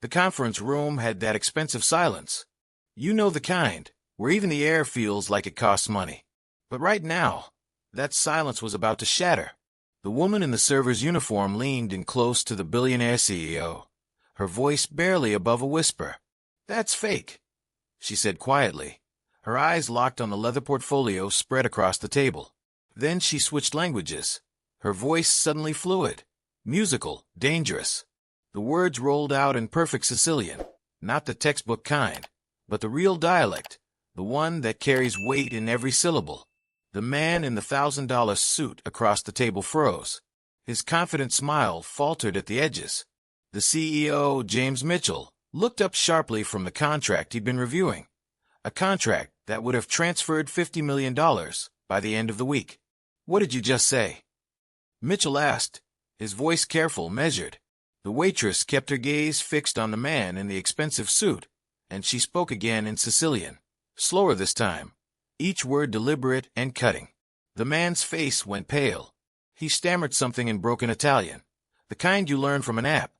The conference room had that expensive silence. You know the kind, where even the air feels like it costs money. But right now, that silence was about to shatter. The woman in the server's uniform leaned in close to the billionaire CEO, her voice barely above a whisper. "That's fake," she said quietly. Her eyes locked on the leather portfolio spread across the table. Then she switched languages. Her voice suddenly fluid, musical, dangerous. The words rolled out in perfect Sicilian, not the textbook kind, but the real dialect, the one that carries weight in every syllable. The man in the $1,000 suit across the table froze. His confident smile faltered at the edges. The CEO, James Mitchell, looked up sharply from the contract he'd been reviewing. A contract that would have transferred $50 million by the end of the week. "What did you just say?" Mitchell asked, his voice careful, measured. The waitress kept her gaze fixed on the man in the expensive suit, and she spoke again in Sicilian, slower this time, each word deliberate and cutting. The man's face went pale. He stammered something in broken Italian, the kind you learn from an app,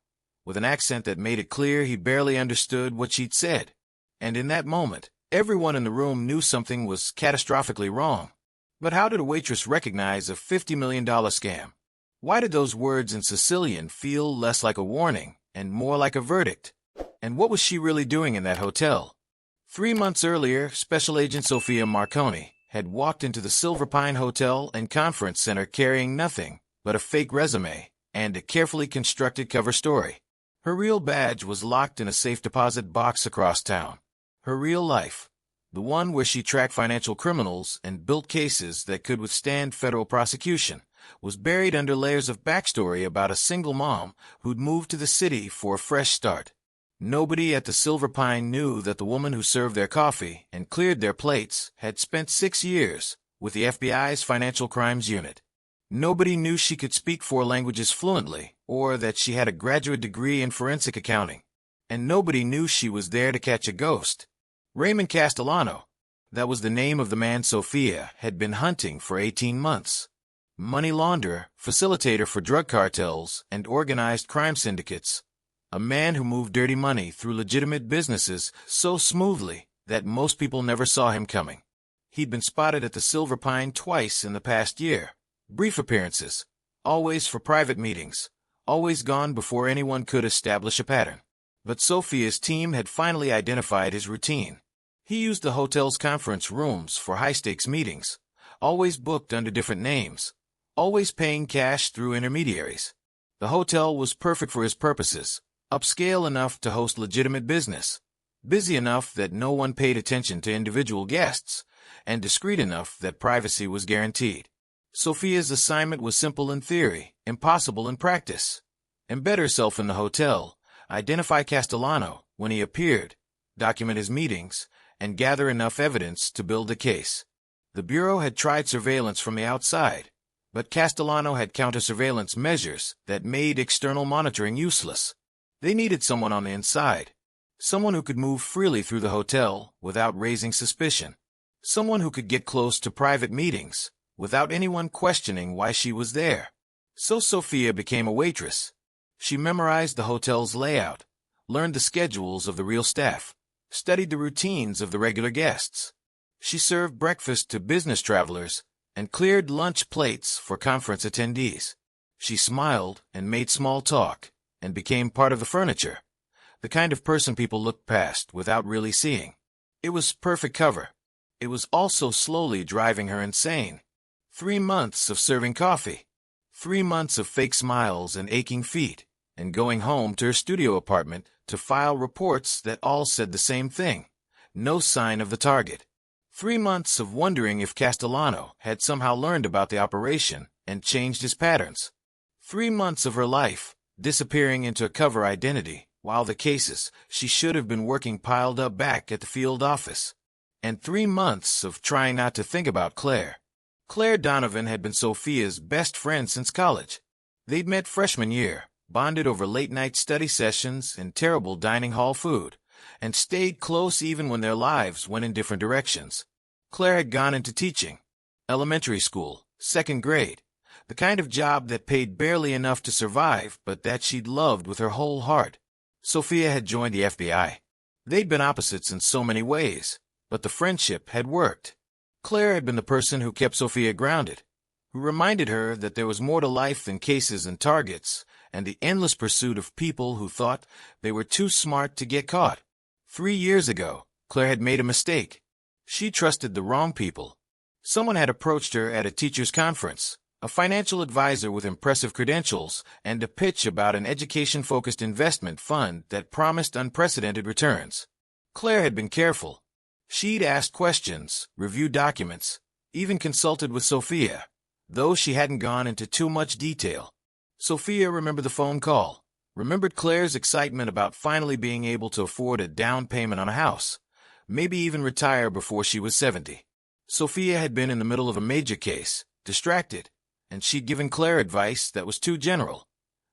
with an accent that made it clear he barely understood what she'd said. And in that moment, everyone in the room knew something was catastrophically wrong. But how did a waitress recognize a $50 million scam? Why did those words in Sicilian feel less like a warning and more like a verdict? And what was she really doing in that hotel? 3 months earlier, Special Agent Sophia Marconi had walked into the Silver Pine Hotel and Conference Center carrying nothing but a fake resume and a carefully constructed cover story. Her real badge was locked in a safe deposit box across town. Her real life, the one where she tracked financial criminals and built cases that could withstand federal prosecution, was buried under layers of backstory about a single mom who'd moved to the city for a fresh start. Nobody at the Silver Pine knew that the woman who served their coffee and cleared their plates had spent 6 years with the FBI's Financial Crimes Unit. Nobody knew she could speak 4 languages fluently or that she had a graduate degree in forensic accounting. And nobody knew she was there to catch a ghost. Raymond Castellano, that was the name of the man Sophia had been hunting for 18 months. Money launderer, facilitator for drug cartels and organized crime syndicates. A man who moved dirty money through legitimate businesses so smoothly that most people never saw him coming. He'd been spotted at the Silver Pine twice in the past year. Brief appearances, always for private meetings, always gone before anyone could establish a pattern. But Sophia's team had finally identified his routine. He used the hotel's conference rooms for high-stakes meetings, always booked under different names, always paying cash through intermediaries. The hotel was perfect for his purposes, upscale enough to host legitimate business, busy enough that no one paid attention to individual guests, and discreet enough that privacy was guaranteed. Sophia's assignment was simple in theory, impossible in practice. Embed herself in the hotel, identify Castellano when he appeared, document his meetings, and gather enough evidence to build a case. The Bureau had tried surveillance from the outside, but Castellano had counter-surveillance measures that made external monitoring useless. They needed someone on the inside, someone who could move freely through the hotel without raising suspicion, someone who could get close to private meetings without anyone questioning why she was there. So Sophia became a waitress. She memorized the hotel's layout, learned the schedules of the real staff, studied the routines of the regular guests. She served breakfast to business travelers and cleared lunch plates for conference attendees. She smiled and made small talk and became part of the furniture, the kind of person people looked past without really seeing. It was perfect cover. It was also slowly driving her insane. 3 months of serving coffee, 3 months of fake smiles and aching feet, and going home to her studio apartment to file reports that all said the same thing. No sign of the target. 3 months of wondering if Castellano had somehow learned about the operation and changed his patterns. 3 months of her life disappearing into a cover identity while the cases she should have been working piled up back at the field office. And 3 months of trying not to think about Claire. Claire Donovan had been Sophia's best friend since college. They'd met freshman year, bonded over late-night study sessions and terrible dining hall food, and stayed close even when their lives went in different directions. Claire had gone into teaching, elementary school, 2nd grade, the kind of job that paid barely enough to survive but that she'd loved with her whole heart. Sophia had joined the FBI. They'd been opposites in so many ways, but the friendship had worked. Claire had been the person who kept Sophia grounded, who reminded her that there was more to life than cases and targets, and the endless pursuit of people who thought they were too smart to get caught. 3 years ago, Claire had made a mistake. She trusted the wrong people. Someone had approached her at a teacher's conference, a financial advisor with impressive credentials, and a pitch about an education-focused investment fund that promised unprecedented returns. Claire had been careful. She'd asked questions, reviewed documents, even consulted with Sophia, though she hadn't gone into too much detail. Sophia remembered the phone call, remembered Claire's excitement about finally being able to afford a down payment on a house, maybe even retire before she was 70. Sophia had been in the middle of a major case, distracted, and she'd given Claire advice that was too general.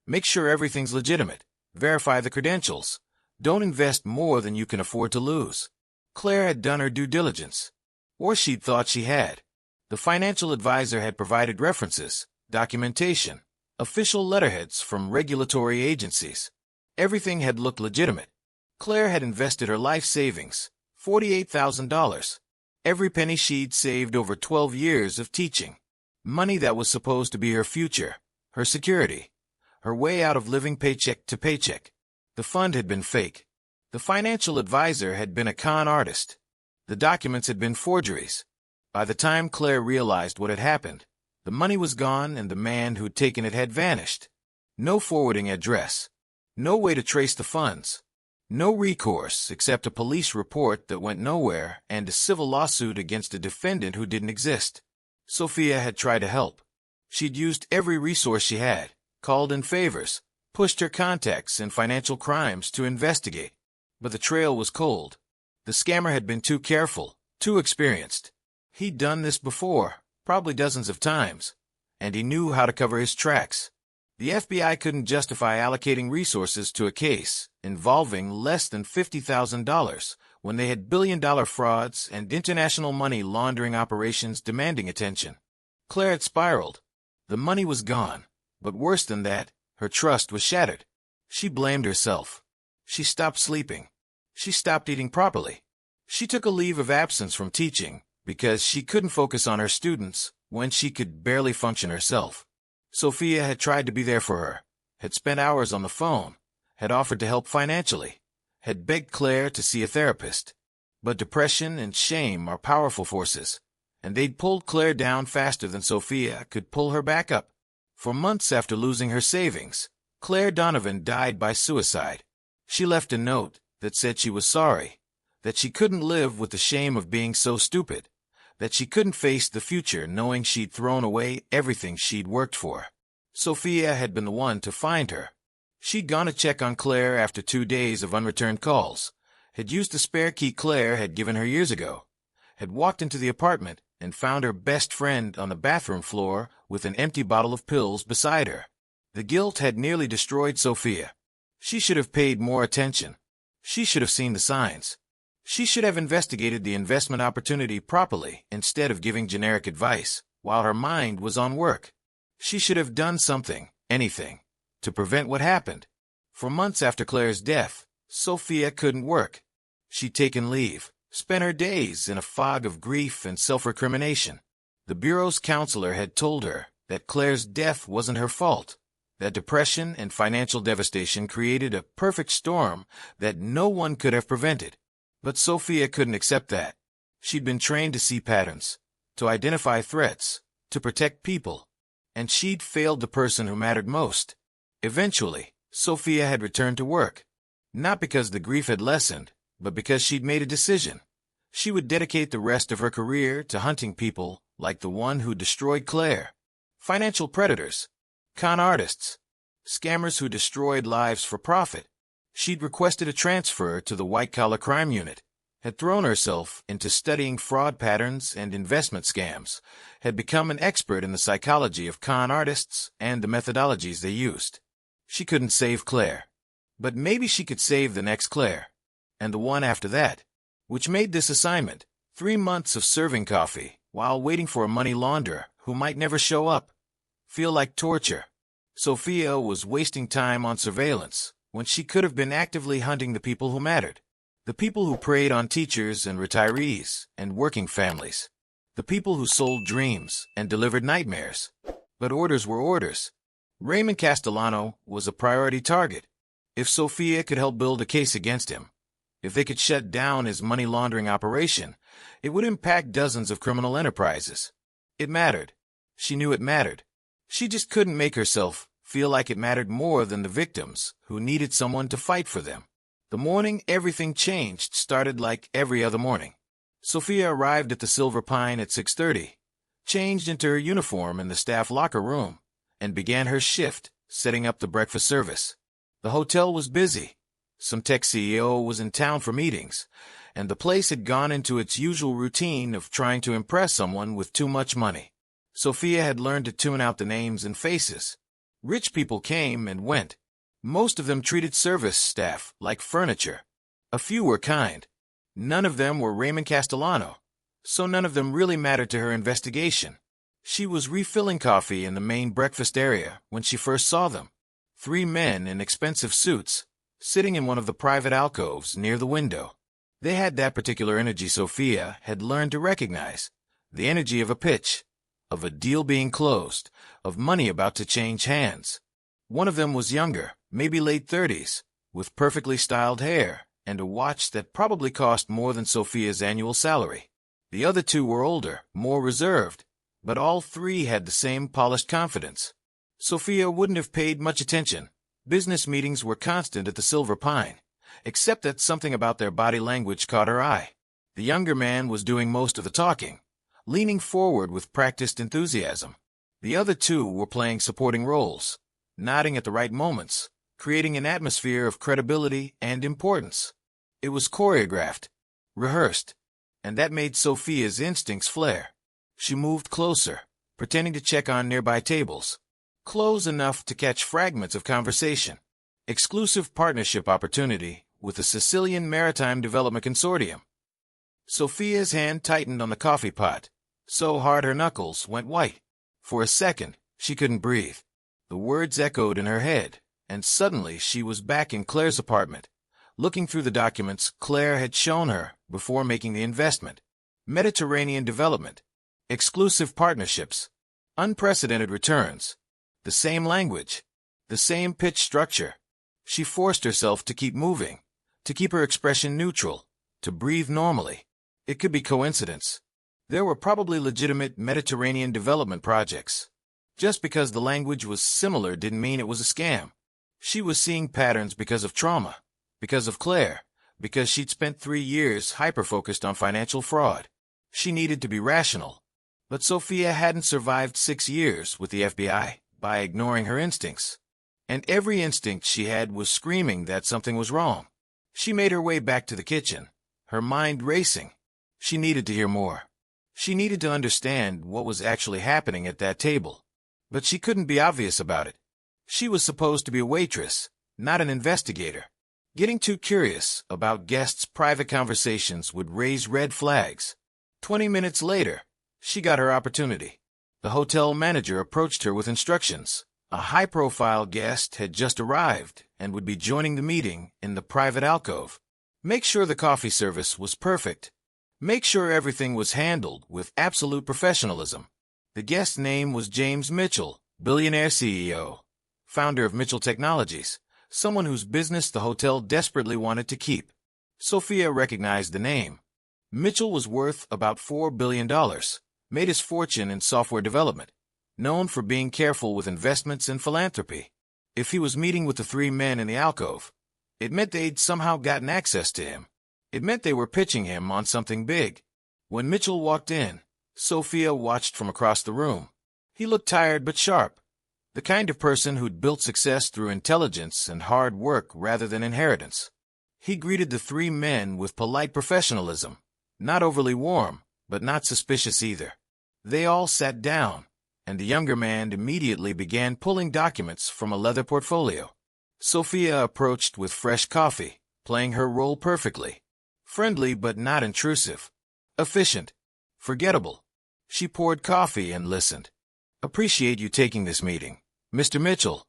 Make sure everything's legitimate. Verify the credentials. Don't invest more than you can afford to lose. Claire had done her due diligence, or she'd thought she had. The financial advisor had provided references, documentation, official letterheads from regulatory agencies. Everything had looked legitimate. Claire had invested her life savings, $48,000. Every penny she'd saved over 12 years of teaching. Money that was supposed to be her future, her security, her way out of living paycheck to paycheck. The fund had been fake. The financial advisor had been a con artist. The documents had been forgeries. By the time Claire realized what had happened, the money was gone and the man who'd taken it had vanished. No forwarding address. No way to trace the funds. No recourse except a police report that went nowhere and a civil lawsuit against a defendant who didn't exist. Sophia had tried to help. She'd used every resource she had, called in favors, pushed her contacts in financial crimes to investigate. But the trail was cold. The scammer had been too careful, too experienced. He'd done this before, probably dozens of times, and he knew how to cover his tracks. The FBI couldn't justify allocating resources to a case involving less than $50,000 when they had billion-dollar frauds and international money laundering operations demanding attention. Claire had spiraled. The money was gone, but worse than that, her trust was shattered. She blamed herself. She stopped sleeping. She stopped eating properly. She took a leave of absence from teaching because she couldn't focus on her students when she could barely function herself. Sophia had tried to be there for her, had spent hours on the phone, had offered to help financially, had begged Claire to see a therapist. But depression and shame are powerful forces, and they'd pulled Claire down faster than Sophia could pull her back up. For months after losing her savings, Claire Donovan died by suicide. She left a note that said she was sorry, that she couldn't live with the shame of being so stupid, that she couldn't face the future knowing she'd thrown away everything she'd worked for. Sophia had been the one to find her. She'd gone to check on Claire after 2 days of unreturned calls, had used the spare key Claire had given her years ago, had walked into the apartment and found her best friend on the bathroom floor with an empty bottle of pills beside her. The guilt had nearly destroyed Sophia. She should have paid more attention. She should have seen the signs. She should have investigated the investment opportunity properly instead of giving generic advice while her mind was on work. She should have done something, anything, to prevent what happened. For months after Claire's death, Sophia couldn't work. She'd taken leave, spent her days in a fog of grief and self-recrimination. The Bureau's counselor had told her that Claire's death wasn't her fault, that depression and financial devastation created a perfect storm that no one could have prevented. But Sophia couldn't accept that. She'd been trained to see patterns, to identify threats, to protect people, and she'd failed the person who mattered most. Eventually, Sophia had returned to work, not because the grief had lessened, but because she'd made a decision. She would dedicate the rest of her career to hunting people like the one who destroyed Claire. Financial predators, con artists, scammers who destroyed lives for profit. She'd requested a transfer to the white-collar crime unit, had thrown herself into studying fraud patterns and investment scams, had become an expert in the psychology of con artists and the methodologies they used. She couldn't save Claire, but maybe she could save the next Claire, and the one after that, which made this assignment, 3 months of serving coffee while waiting for a money launderer who might never show up, feel like torture. Sophia was wasting time on surveillance, when she could have been actively hunting the people who mattered. The people who preyed on teachers and retirees and working families. The people who sold dreams and delivered nightmares. But orders were orders. Raymond Castellano was a priority target. If Sophia could help build a case against him, if they could shut down his money laundering operation, it would impact dozens of criminal enterprises. It mattered. She knew it mattered. She just couldn't make herself feel like it mattered more than the victims who needed someone to fight for them. The morning everything changed started like every other morning. Sophia arrived at the Silver Pine at 6:30, changed into her uniform in the staff locker room, and began her shift, setting up the breakfast service. The hotel was busy. Some tech CEO was in town for meetings, and the place had gone into its usual routine of trying to impress someone with too much money. Sophia had learned to tune out the names and faces. Rich people came and went. Most of them treated service staff like furniture. A few were kind. None of them were Raymond Castellano, so none of them really mattered to her investigation. She was refilling coffee in the main breakfast area when she first saw them. 3 men in expensive suits, sitting in one of the private alcoves near the window. They had that particular energy Sophia had learned to recognize. The energy of a pitch, of a deal being closed, of money about to change hands. One of them was younger, maybe late 30s, with perfectly styled hair and a watch that probably cost more than Sophia's annual salary. The other 2 were older, more reserved, but all 3 had the same polished confidence. Sophia wouldn't have paid much attention. Business meetings were constant at the Silver Pine, except that something about their body language caught her eye. The younger man was doing most of the talking, leaning forward with practiced enthusiasm. The other 2 were playing supporting roles, nodding at the right moments, creating an atmosphere of credibility and importance. It was choreographed, rehearsed, and that made Sophia's instincts flare. She moved closer, pretending to check on nearby tables, close enough to catch fragments of conversation. Exclusive partnership opportunity with the Sicilian Maritime Development Consortium. Sophia's hand tightened on the coffee pot, so hard her knuckles went white. For a second, she couldn't breathe. The words echoed in her head, and suddenly she was back in Claire's apartment, looking through the documents Claire had shown her before making the investment. Mediterranean development, exclusive partnerships, unprecedented returns, the same language, the same pitch structure. She forced herself to keep moving, to keep her expression neutral, to breathe normally. It could be coincidence. There were probably legitimate Mediterranean development projects. Just because the language was similar didn't mean it was a scam. She was seeing patterns because of trauma, because of Claire, because she'd spent 3 years hyper-focused on financial fraud. She needed to be rational. But Sophia hadn't survived 6 years with the FBI by ignoring her instincts. And every instinct she had was screaming that something was wrong. She made her way back to the kitchen, her mind racing. She needed to hear more. She needed to understand what was actually happening at that table. But she couldn't be obvious about it. She was supposed to be a waitress, not an investigator. Getting too curious about guests' private conversations would raise red flags. 20 minutes later, she got her opportunity. The hotel manager approached her with instructions. A high-profile guest had just arrived and would be joining the meeting in the private alcove. Make sure the coffee service was perfect. Make sure everything was handled with absolute professionalism. The guest's name was James Mitchell, billionaire CEO, founder of Mitchell Technologies, someone whose business the hotel desperately wanted to keep. Sophia recognized the name. Mitchell was worth about $4 billion, made his fortune in software development, known for being careful with investments and philanthropy. If he was meeting with the 3 men in the alcove, it meant they'd somehow gotten access to him. It meant they were pitching him on something big. When Mitchell walked in, Sophia watched from across the room. He looked tired but sharp, the kind of person who'd built success through intelligence and hard work rather than inheritance. He greeted the 3 men with polite professionalism, not overly warm, but not suspicious either. They all sat down, and the younger man immediately began pulling documents from a leather portfolio. Sophia approached with fresh coffee, playing her role perfectly. Friendly but not intrusive. Efficient. Forgettable. She poured coffee and listened. "Appreciate you taking this meeting, Mr. Mitchell,"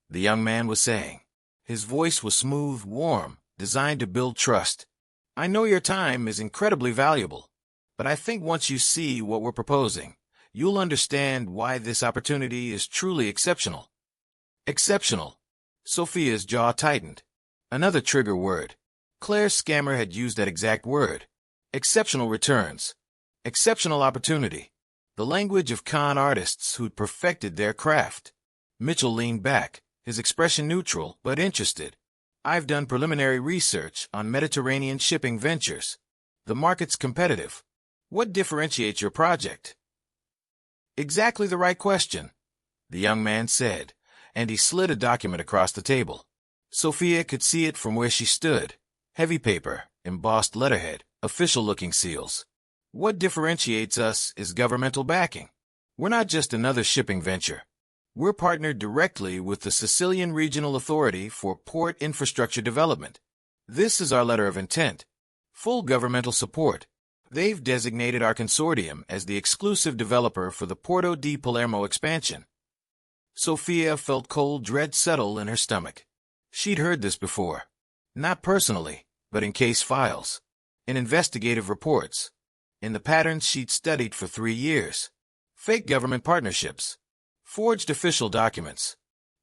the young man was saying. His voice was smooth, warm, designed to build trust. I know your time is incredibly valuable, but I think once you see what we're proposing, you'll understand why this opportunity is truly exceptional. Exceptional. Sophia's jaw tightened. Another trigger word. Claire's scammer had used that exact word. Exceptional returns. Exceptional opportunity. The language of con artists who'd perfected their craft. Mitchell leaned back, his expression neutral but interested. I've done preliminary research on Mediterranean shipping ventures. The market's competitive. What differentiates your project? Exactly the right question, the young man said, and he slid a document across the table. Sophia could see it from where she stood. Heavy paper, embossed letterhead, official-looking seals. What differentiates us is governmental backing. We're not just another shipping venture. We're partnered directly with the Sicilian Regional Authority for Port Infrastructure Development. This is our letter of intent. Full governmental support. They've designated our consortium as the exclusive developer for the Porto di Palermo expansion. Sophia felt cold dread settle in her stomach. She'd heard this before. Not personally, but in case files. In investigative reports. In the patterns she'd studied for 3 years. Fake government partnerships. Forged official documents.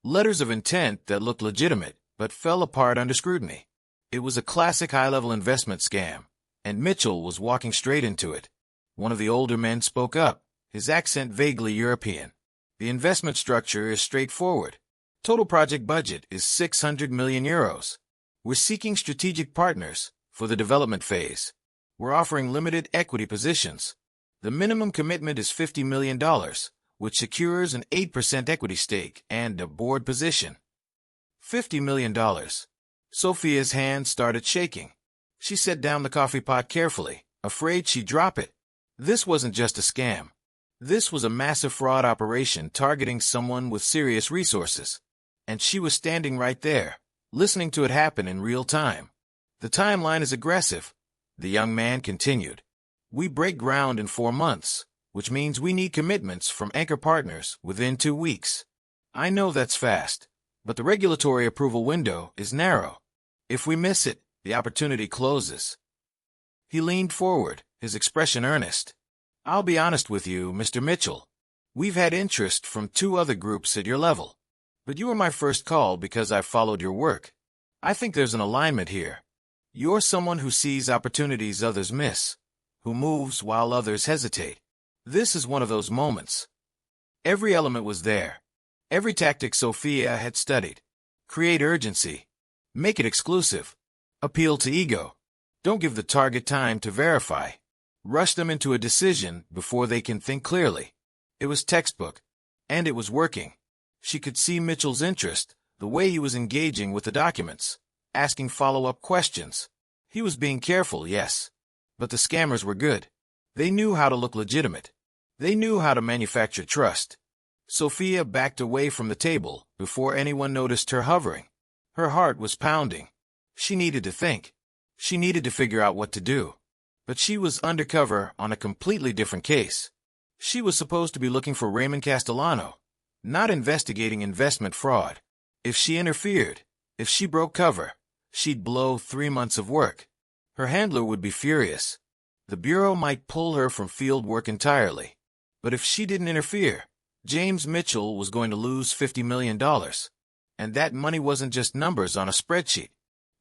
Letters of intent that looked legitimate, but fell apart under scrutiny. It was a classic high-level investment scam, and Mitchell was walking straight into it. One of the older men spoke up, his accent vaguely European. The investment structure is straightforward. Total project budget is 600 million euros. We're seeking strategic partners for the development phase. We're offering limited equity positions. The minimum commitment is $50 million, which secures an 8% equity stake and a board position. $50 million. Sophia's hand started shaking. She set down the coffee pot carefully, afraid she'd drop it. This wasn't just a scam. This was a massive fraud operation targeting someone with serious resources. And she was standing right there, listening to it happen in real time. The timeline is aggressive, the young man continued. We break ground in 4 months, which means we need commitments from anchor partners within 2 weeks. I know that's fast, but the regulatory approval window is narrow. If we miss it, the opportunity closes. He leaned forward, his expression earnest. I'll be honest with you, Mr. Mitchell. We've had interest from 2 other groups at your level. But you were my first call because I've followed your work. I think there's an alignment here. You're someone who sees opportunities others miss, who moves while others hesitate. This is one of those moments. Every element was there. Every tactic Sophia had studied. Create urgency. Make it exclusive. Appeal to ego. Don't give the target time to verify. Rush them into a decision before they can think clearly. It was textbook. And it was working. She could see Mitchell's interest, the way he was engaging with the documents, asking follow-up questions. He was being careful, yes. But the scammers were good. They knew how to look legitimate. They knew how to manufacture trust. Sophia backed away from the table before anyone noticed her hovering. Her heart was pounding. She needed to think. She needed to figure out what to do. But she was undercover on a completely different case. She was supposed to be looking for Raymond Castellano, not investigating investment fraud. If she interfered, if she broke cover, she'd blow 3 months of work. Her handler would be furious. The Bureau might pull her from field work entirely. But if she didn't interfere, James Mitchell was going to lose $50 million. And that money wasn't just numbers on a spreadsheet.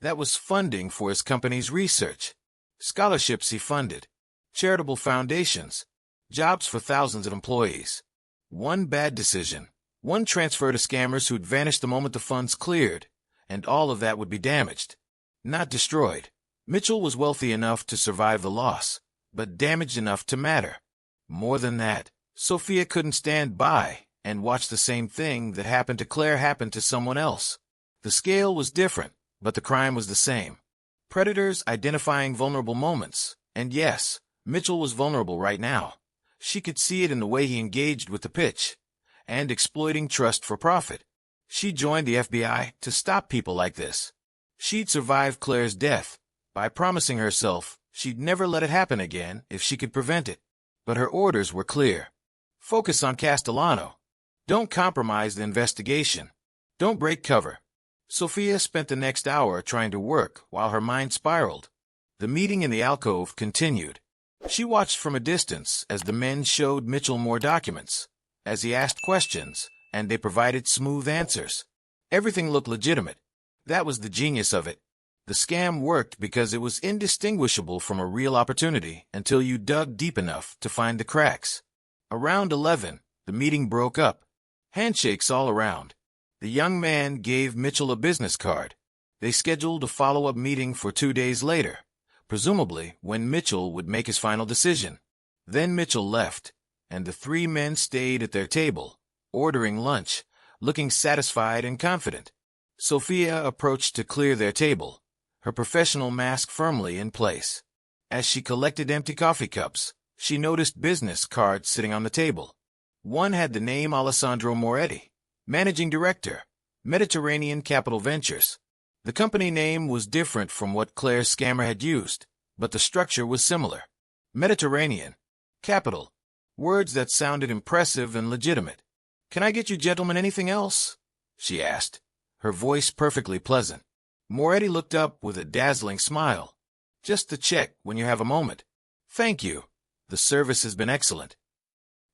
That was funding for his company's research. Scholarships he funded. Charitable foundations. Jobs for thousands of employees. One bad decision. One transfer to scammers who'd vanish the moment the funds cleared. And all of that would be damaged. Not destroyed. Mitchell was wealthy enough to survive the loss, but damaged enough to matter. More than that, Sophia couldn't stand by and watch the same thing that happened to Claire happen to someone else. The scale was different, but the crime was the same. Predators identifying vulnerable moments. And yes, Mitchell was vulnerable right now. She could see it in the way he engaged with the pitch. And exploiting trust for profit. She joined the FBI to stop people like this. She'd survived Claire's death by promising herself she'd never let it happen again if she could prevent it. But her orders were clear. Focus on Castellano. Don't compromise the investigation. Don't break cover. Sophia spent the next hour trying to work while her mind spiraled. The meeting in the alcove continued. She watched from a distance as the men showed Mitchell more documents, as he asked questions, and they provided smooth answers. Everything looked legitimate. That was the genius of it. The scam worked because it was indistinguishable from a real opportunity until you dug deep enough to find the cracks. Around 11, the meeting broke up. Handshakes all around. The young man gave Mitchell a business card. They scheduled a follow-up meeting for 2 days later, presumably when Mitchell would make his final decision. Then Mitchell left, and the three men stayed at their table, ordering lunch, looking satisfied and confident. Sophia approached to clear their table, her professional mask firmly in place. As she collected empty coffee cups, she noticed business cards sitting on the table. One had the name Alessandro Moretti, Managing Director, Mediterranean Capital Ventures. The company name was different from what Claire's scammer had used, but the structure was similar. Mediterranean, Capital, words that sounded impressive and legitimate. "Can I get you gentlemen anything else?" she asked, her voice perfectly pleasant. Moretti looked up with a dazzling smile. "Just the check when you have a moment." "Thank you. The service has been excellent."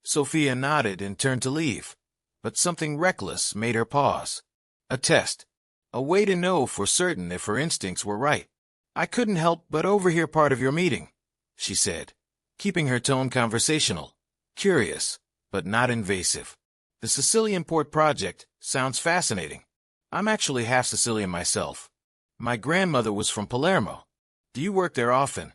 Sophia nodded and turned to leave, but something reckless made her pause. A test. A way to know for certain if her instincts were right. "I couldn't help but overhear part of your meeting," she said, keeping her tone conversational, curious, but not invasive. "The Sicilian port project sounds fascinating. I'm actually half Sicilian myself. My grandmother was from Palermo. Do you work there often?"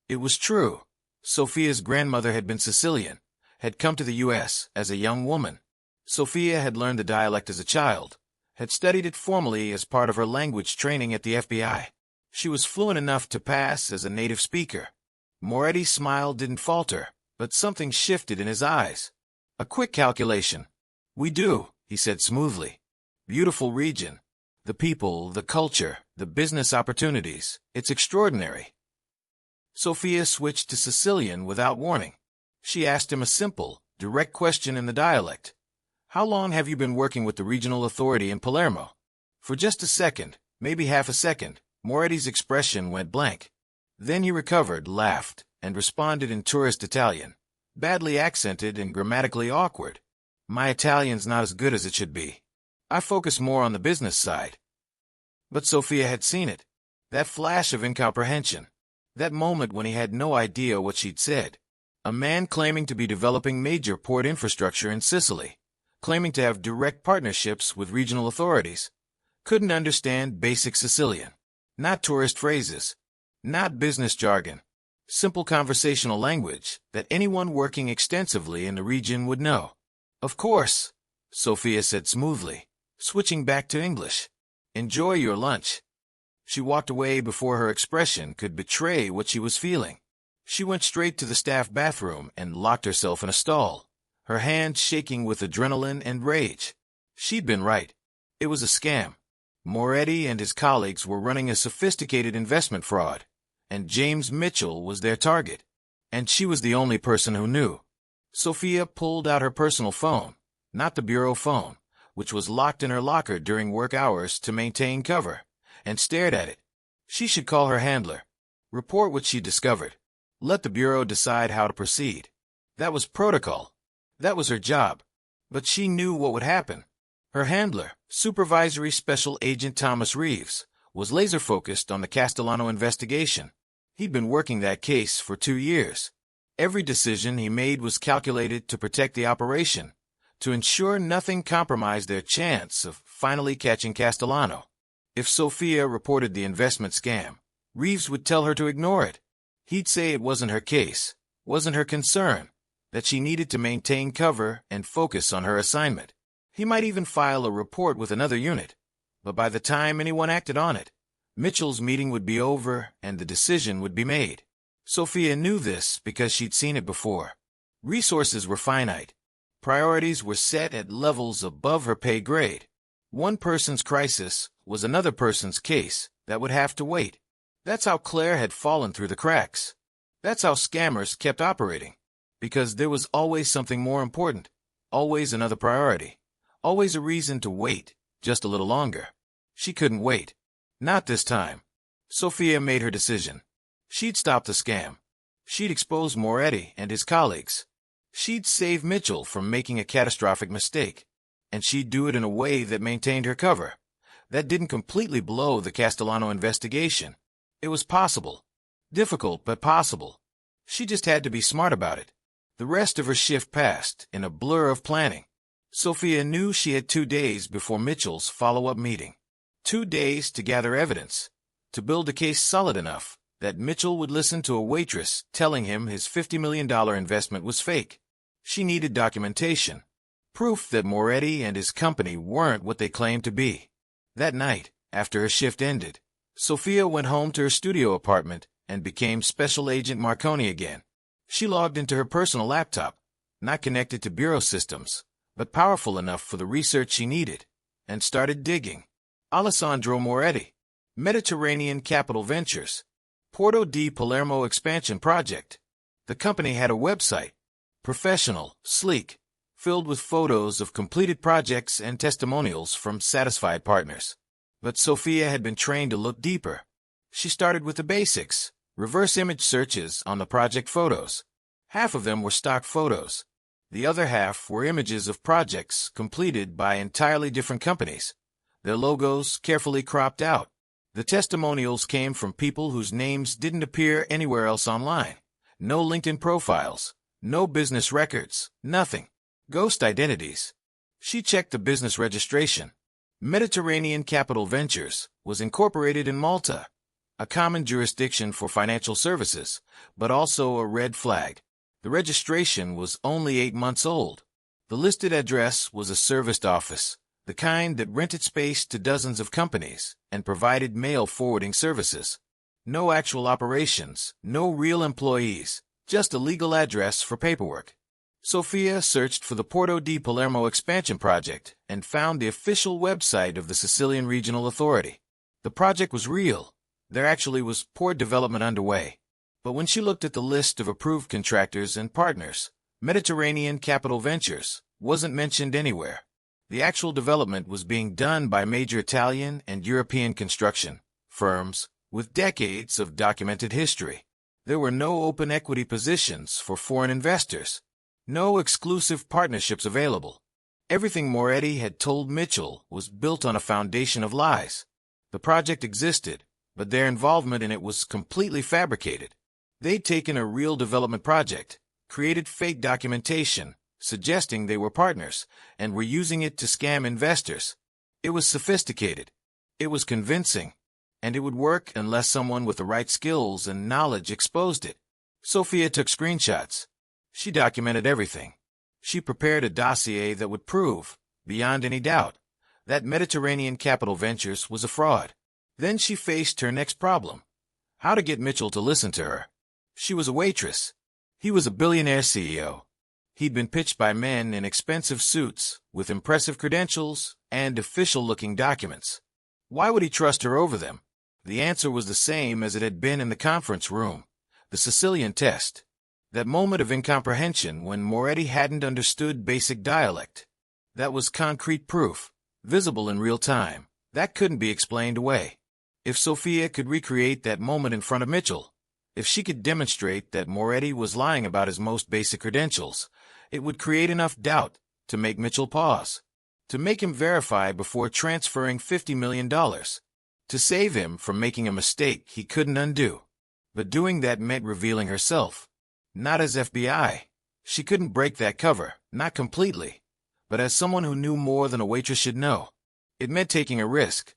It was true. Sophia's grandmother had been Sicilian, had come to the U.S. as a young woman. Sophia had learned the dialect as a child, had studied it formally as part of her language training at the FBI. She was fluent enough to pass as a native speaker. Moretti's smile didn't falter, but something shifted in his eyes. A quick calculation. "We do," he said smoothly. "Beautiful region. The people, the culture, the business opportunities. It's extraordinary." Sophia switched to Sicilian without warning. She asked him a simple, direct question in the dialect. "How long have you been working with the regional authority in Palermo?" For just a second, maybe half a second, Moretti's expression went blank. Then he recovered, laughed, and responded in tourist Italian, badly accented and grammatically awkward. "My Italian's not as good as it should be. I focus more on the business side." But Sophia had seen it. That flash of incomprehension. That moment when he had no idea what she'd said. A man claiming to be developing major port infrastructure in Sicily, claiming to have direct partnerships with regional authorities, couldn't understand basic Sicilian. Not tourist phrases. Not business jargon. Simple conversational language that anyone working extensively in the region would know. "Of course," Sophia said smoothly, switching back to English. "Enjoy your lunch." She walked away before her expression could betray what she was feeling. She went straight to the staff bathroom and locked herself in a stall, her hands shaking with adrenaline and rage. She'd been right. It was a scam. Moretti and his colleagues were running a sophisticated investment fraud, and James Mitchell was their target. And she was the only person who knew. Sophia pulled out her personal phone, not the bureau phone, which was locked in her locker during work hours to maintain cover, and stared at it. She should call her handler, report what she discovered, let the bureau decide how to proceed. That was protocol. That was her job. But she knew what would happen. Her handler, Supervisory Special Agent Thomas Reeves, was laser-focused on the Castellano investigation. He'd been working that case for 2 years. Every decision he made was calculated to protect the operation, to ensure nothing compromised their chance of finally catching Castellano. If Sophia reported the investment scam, Reeves would tell her to ignore it. He'd say it wasn't her case, wasn't her concern, that she needed to maintain cover and focus on her assignment. He might even file a report with another unit, but by the time anyone acted on it, Mitchell's meeting would be over and the decision would be made. Sophia knew this because she'd seen it before. Resources were finite. Priorities were set at levels above her pay grade. One person's crisis was another person's case that would have to wait. That's how Claire had fallen through the cracks. That's how scammers kept operating. Because there was always something more important, always another priority, always a reason to wait just a little longer. She couldn't wait. Not this time. Sophia made her decision. She'd stop the scam. She'd expose Moretti and his colleagues. She'd save Mitchell from making a catastrophic mistake. And she'd do it in a way that maintained her cover. That didn't completely blow the Castellano investigation. It was possible. Difficult, but possible. She just had to be smart about it. The rest of her shift passed in a blur of planning. Sophia knew she had 2 days before Mitchell's follow-up meeting. 2 days to gather evidence, to build a case solid enough that Mitchell would listen to a waitress telling him his $50 million investment was fake. She needed documentation. Proof that Moretti and his company weren't what they claimed to be. That night, after her shift ended, Sophia went home to her studio apartment and became Special Agent Marconi again. She logged into her personal laptop, not connected to bureau systems, but powerful enough for the research she needed, and started digging. Alessandro Moretti, Mediterranean Capital Ventures, Porto di Palermo Expansion Project. The company had a website, professional, sleek, filled with photos of completed projects and testimonials from satisfied partners. But Sophia had been trained to look deeper. She started with the basics, reverse image searches on the project photos. Half of them were stock photos. The other half were images of projects completed by entirely different companies, their logos carefully cropped out. The testimonials came from people whose names didn't appear anywhere else online. No LinkedIn profiles, no business records, nothing. Ghost identities. She checked the business registration. Mediterranean Capital Ventures was incorporated in Malta, a common jurisdiction for financial services, but also a red flag. The registration was only 8 months old. The listed address was a serviced office, the kind that rented space to dozens of companies and provided mail forwarding services. No actual operations, no real employees, just a legal address for paperwork. Sophia searched for the Porto di Palermo Expansion Project and found the official website of the Sicilian Regional Authority. The project was real. There actually was port development underway. But when she looked at the list of approved contractors and partners, Mediterranean Capital Ventures wasn't mentioned anywhere. The actual development was being done by major Italian and European construction firms with decades of documented history. There were no open equity positions for foreign investors. No exclusive partnerships available. Everything Moretti had told Mitchell was built on a foundation of lies. The project existed, but their involvement in it was completely fabricated. They'd taken a real development project, created fake documentation, suggesting they were partners, and were using it to scam investors. It was sophisticated. It was convincing. And it would work unless someone with the right skills and knowledge exposed it. Sophia took screenshots. She documented everything. She prepared a dossier that would prove, beyond any doubt, that Mediterranean Capital Ventures was a fraud. Then she faced her next problem: how to get Mitchell to listen to her. She was a waitress. He was a billionaire CEO. He'd been pitched by men in expensive suits, with impressive credentials and official-looking documents. Why would he trust her over them? The answer was the same as it had been in the conference room: the Sicilian test. That moment of incomprehension when Moretti hadn't understood basic dialect. That was concrete proof, visible in real time. That couldn't be explained away. If Sophia could recreate that moment in front of Mitchell, if she could demonstrate that Moretti was lying about his most basic credentials, it would create enough doubt to make Mitchell pause, to make him verify before transferring $50 million, to save him from making a mistake he couldn't undo. But doing that meant revealing herself. Not as FBI. She couldn't break that cover, not completely, but as someone who knew more than a waitress should know. It meant taking a risk.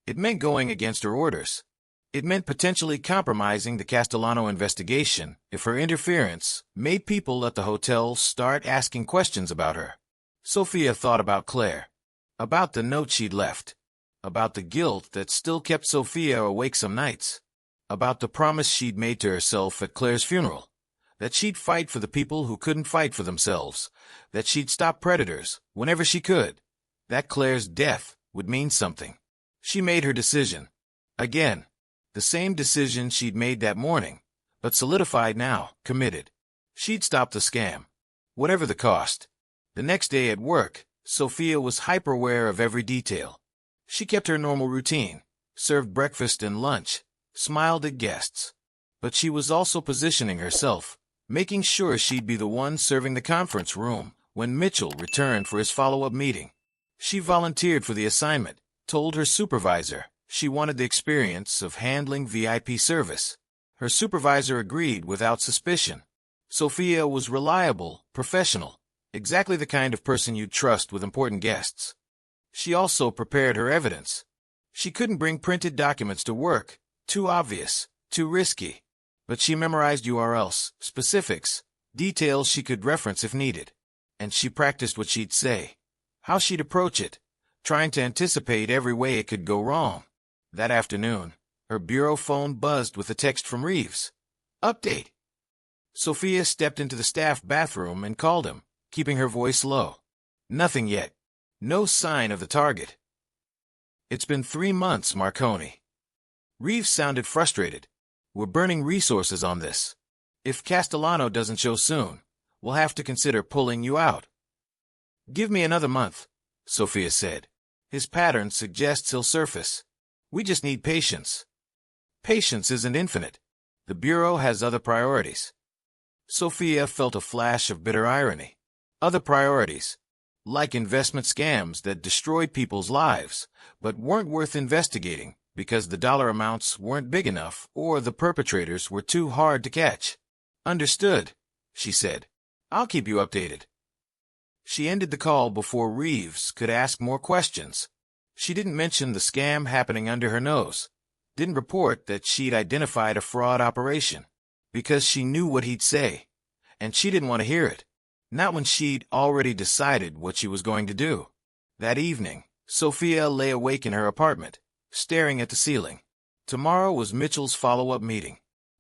It meant going against her orders. It meant potentially compromising the Castellano investigation if her interference made people at the hotel start asking questions about her. Sophia thought about Claire, about the note she'd left, about the guilt that still kept Sophia awake some nights, about the promise she'd made to herself at Claire's funeral, that she'd fight for the people who couldn't fight for themselves, that she'd stop predators whenever she could, that Claire's death would mean something. She made her decision. Again, the same decision she'd made that morning, but solidified now, committed. She'd stop the scam, whatever the cost. The next day at work, Sophia was hyper-aware of every detail. She kept her normal routine, served breakfast and lunch, smiled at guests. But she was also positioning herself, making sure she'd be the one serving the conference room when Mitchell returned for his follow-up meeting. She volunteered for the assignment, told her supervisor she wanted the experience of handling VIP service. Her supervisor agreed without suspicion. Sophia was reliable, professional, exactly the kind of person you'd trust with important guests. She also prepared her evidence. She couldn't bring printed documents to work, too obvious, too risky. But she memorized URLs, specifics, details she could reference if needed. And she practiced what she'd say, how she'd approach it, trying to anticipate every way it could go wrong. That afternoon, her bureau phone buzzed with a text from Reeves. Update. Sophia stepped into the staff bathroom and called him, keeping her voice low. Nothing yet. No sign of the target. It's been 3 months, Marconi. Reeves sounded frustrated. We're burning resources on this. If Castellano doesn't show soon, we'll have to consider pulling you out. Give me another month, Sophia said. His pattern suggests he'll surface. We just need patience. Patience isn't infinite. The Bureau has other priorities. Sophia felt a flash of bitter irony. Other priorities, like investment scams that destroyed people's lives, but weren't worth investigating because the dollar amounts weren't big enough or the perpetrators were too hard to catch. Understood, she said. I'll keep you updated. She ended the call before Reeves could ask more questions. She didn't mention the scam happening under her nose, didn't report that she'd identified a fraud operation, because she knew what he'd say, and she didn't want to hear it, not when she'd already decided what she was going to do. That evening, Sophia lay awake in her apartment, staring at the ceiling. Tomorrow was Mitchell's follow-up meeting.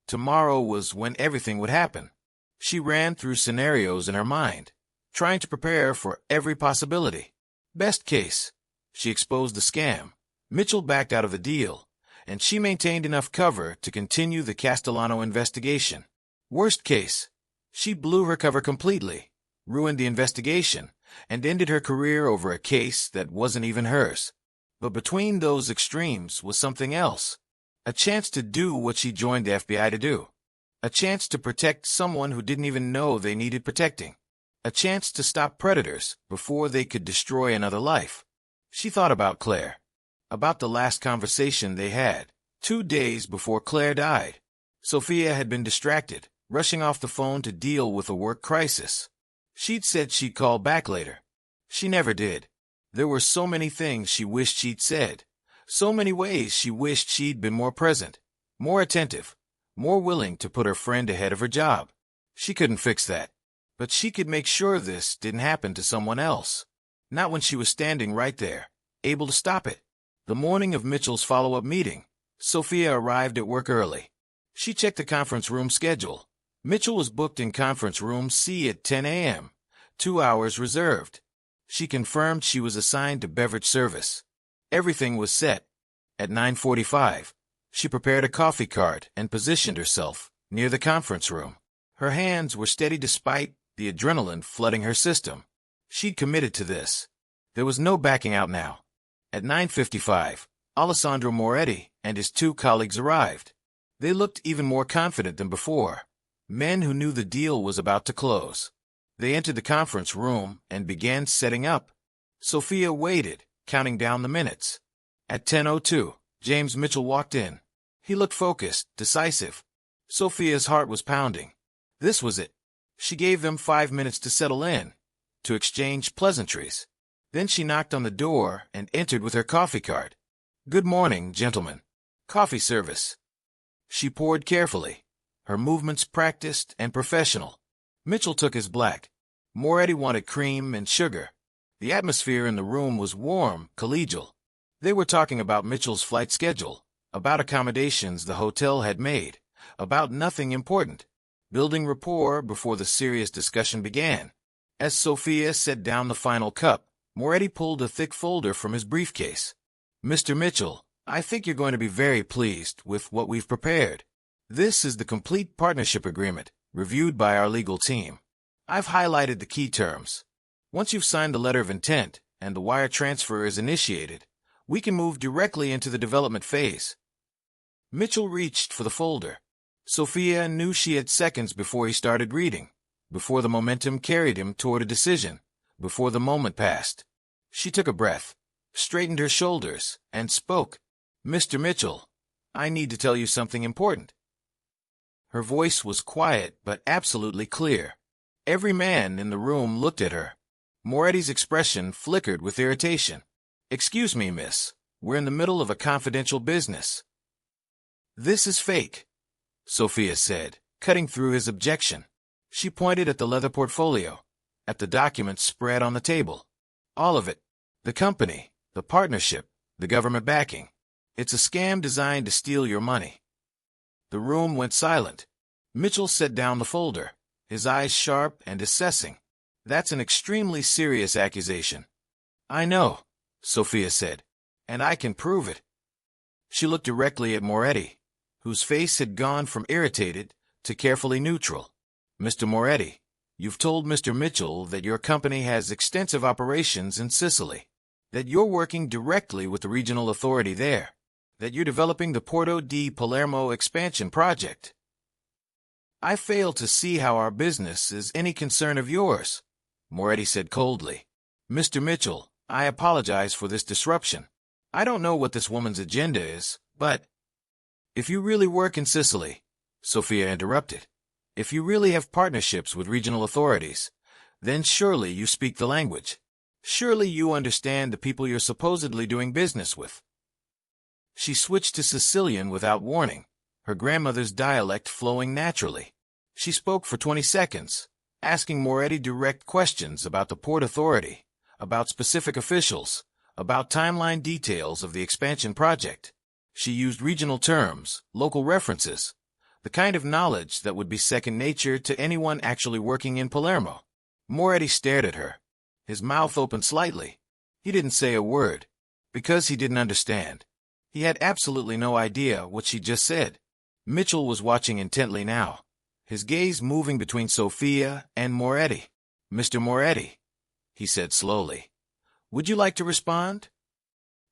Tomorrow was when everything would happen. She ran through scenarios in her mind, trying to prepare for every possibility. Best case, she exposed the scam. Mitchell backed out of the deal, and she maintained enough cover to continue the Castellano investigation. Worst case, she blew her cover completely, ruined the investigation, and ended her career over a case that wasn't even hers. But between those extremes was something else. A chance to do what she joined the FBI to do. A chance to protect someone who didn't even know they needed protecting. A chance to stop predators before they could destroy another life. She thought about Claire, about the last conversation they had, 2 days before Claire died. Sophia had been distracted, rushing off the phone to deal with a work crisis. She'd said she'd call back later. She never did. There were so many things she wished she'd said, so many ways she wished she'd been more present, more attentive, more willing to put her friend ahead of her job. She couldn't fix that, but she could make sure this didn't happen to someone else. Not when she was standing right there, able to stop it. The morning of Mitchell's follow-up meeting, Sophia arrived at work early. She checked the conference room schedule. Mitchell was booked in conference room C at 10 a.m., 2 hours reserved. She confirmed she was assigned to beverage service. Everything was set. At 9:45, she prepared a coffee cart and positioned herself near the conference room. Her hands were steady despite the adrenaline flooding her system. She'd committed to this. There was no backing out now. At 9:55, Alessandro Moretti and his 2 colleagues arrived. They looked even more confident than before, men who knew the deal was about to close. They entered the conference room and began setting up. Sophia waited, counting down the minutes. At 10:02, James Mitchell walked in. He looked focused, decisive. Sophia's heart was pounding. This was it. She gave them 5 minutes to settle in, to exchange pleasantries. Then she knocked on the door and entered with her coffee cart. Good morning, gentlemen. Coffee service. She poured carefully, her movements practiced and professional. Mitchell took his black. Moretti wanted cream and sugar. The atmosphere in the room was warm, collegial. They were talking about Mitchell's flight schedule, about accommodations the hotel had made, about nothing important, building rapport before the serious discussion began. As Sophia set down the final cup, Moretti pulled a thick folder from his briefcase. Mr. Mitchell, I think you're going to be very pleased with what we've prepared. This is the complete partnership agreement, reviewed by our legal team. I've highlighted the key terms. Once you've signed the letter of intent and the wire transfer is initiated, We can move directly into the development phase. Mitchell reached for the folder. Sophia knew she had seconds before he started reading, before the momentum carried him toward a decision, before the moment passed. She took a breath, straightened her shoulders, and spoke. "Mr. Mitchell, I need to tell you something important." Her voice was quiet but absolutely clear. Every man in the room looked at her. Moretti's expression flickered with irritation. "Excuse me, miss. We're in the middle of a confidential business." "This is fake," Sophia said, cutting through his objection. She pointed at the leather portfolio, at the documents spread on the table. "All of it. The company, the partnership, the government backing. It's a scam designed to steal your money." The room went silent. Mitchell set down the folder, his eyes sharp and assessing. "That's an extremely serious accusation." "I know," Sophia said, "and I can prove it." She looked directly at Moretti, whose face had gone from irritated to carefully neutral. "Mr. Moretti, you've told Mr. Mitchell that your company has extensive operations in Sicily, that you're working directly with the regional authority there, that you're developing the Porto di Palermo expansion project. I fail to see how our business is any concern of yours," Moretti said coldly. "Mr. Mitchell, I apologize for this disruption. I don't know what this woman's agenda is, but—" "If you really work in Sicily," Sophia interrupted, "if you really have partnerships with regional authorities, then surely you speak the language. Surely you understand the people you're supposedly doing business with." She switched to Sicilian without warning, her grandmother's dialect flowing naturally. She spoke for 20 seconds, asking Moretti direct questions about the Port Authority, about specific officials, about timeline details of the expansion project. She used regional terms, local references, the kind of knowledge that would be second nature to anyone actually working in Palermo. Moretti stared at her, his mouth open slightly. He didn't say a word, because he didn't understand. He had absolutely no idea what she just said. Mitchell was watching intently now, his gaze moving between Sophia and Moretti. "Mr. Moretti," he said slowly, "would you like to respond?"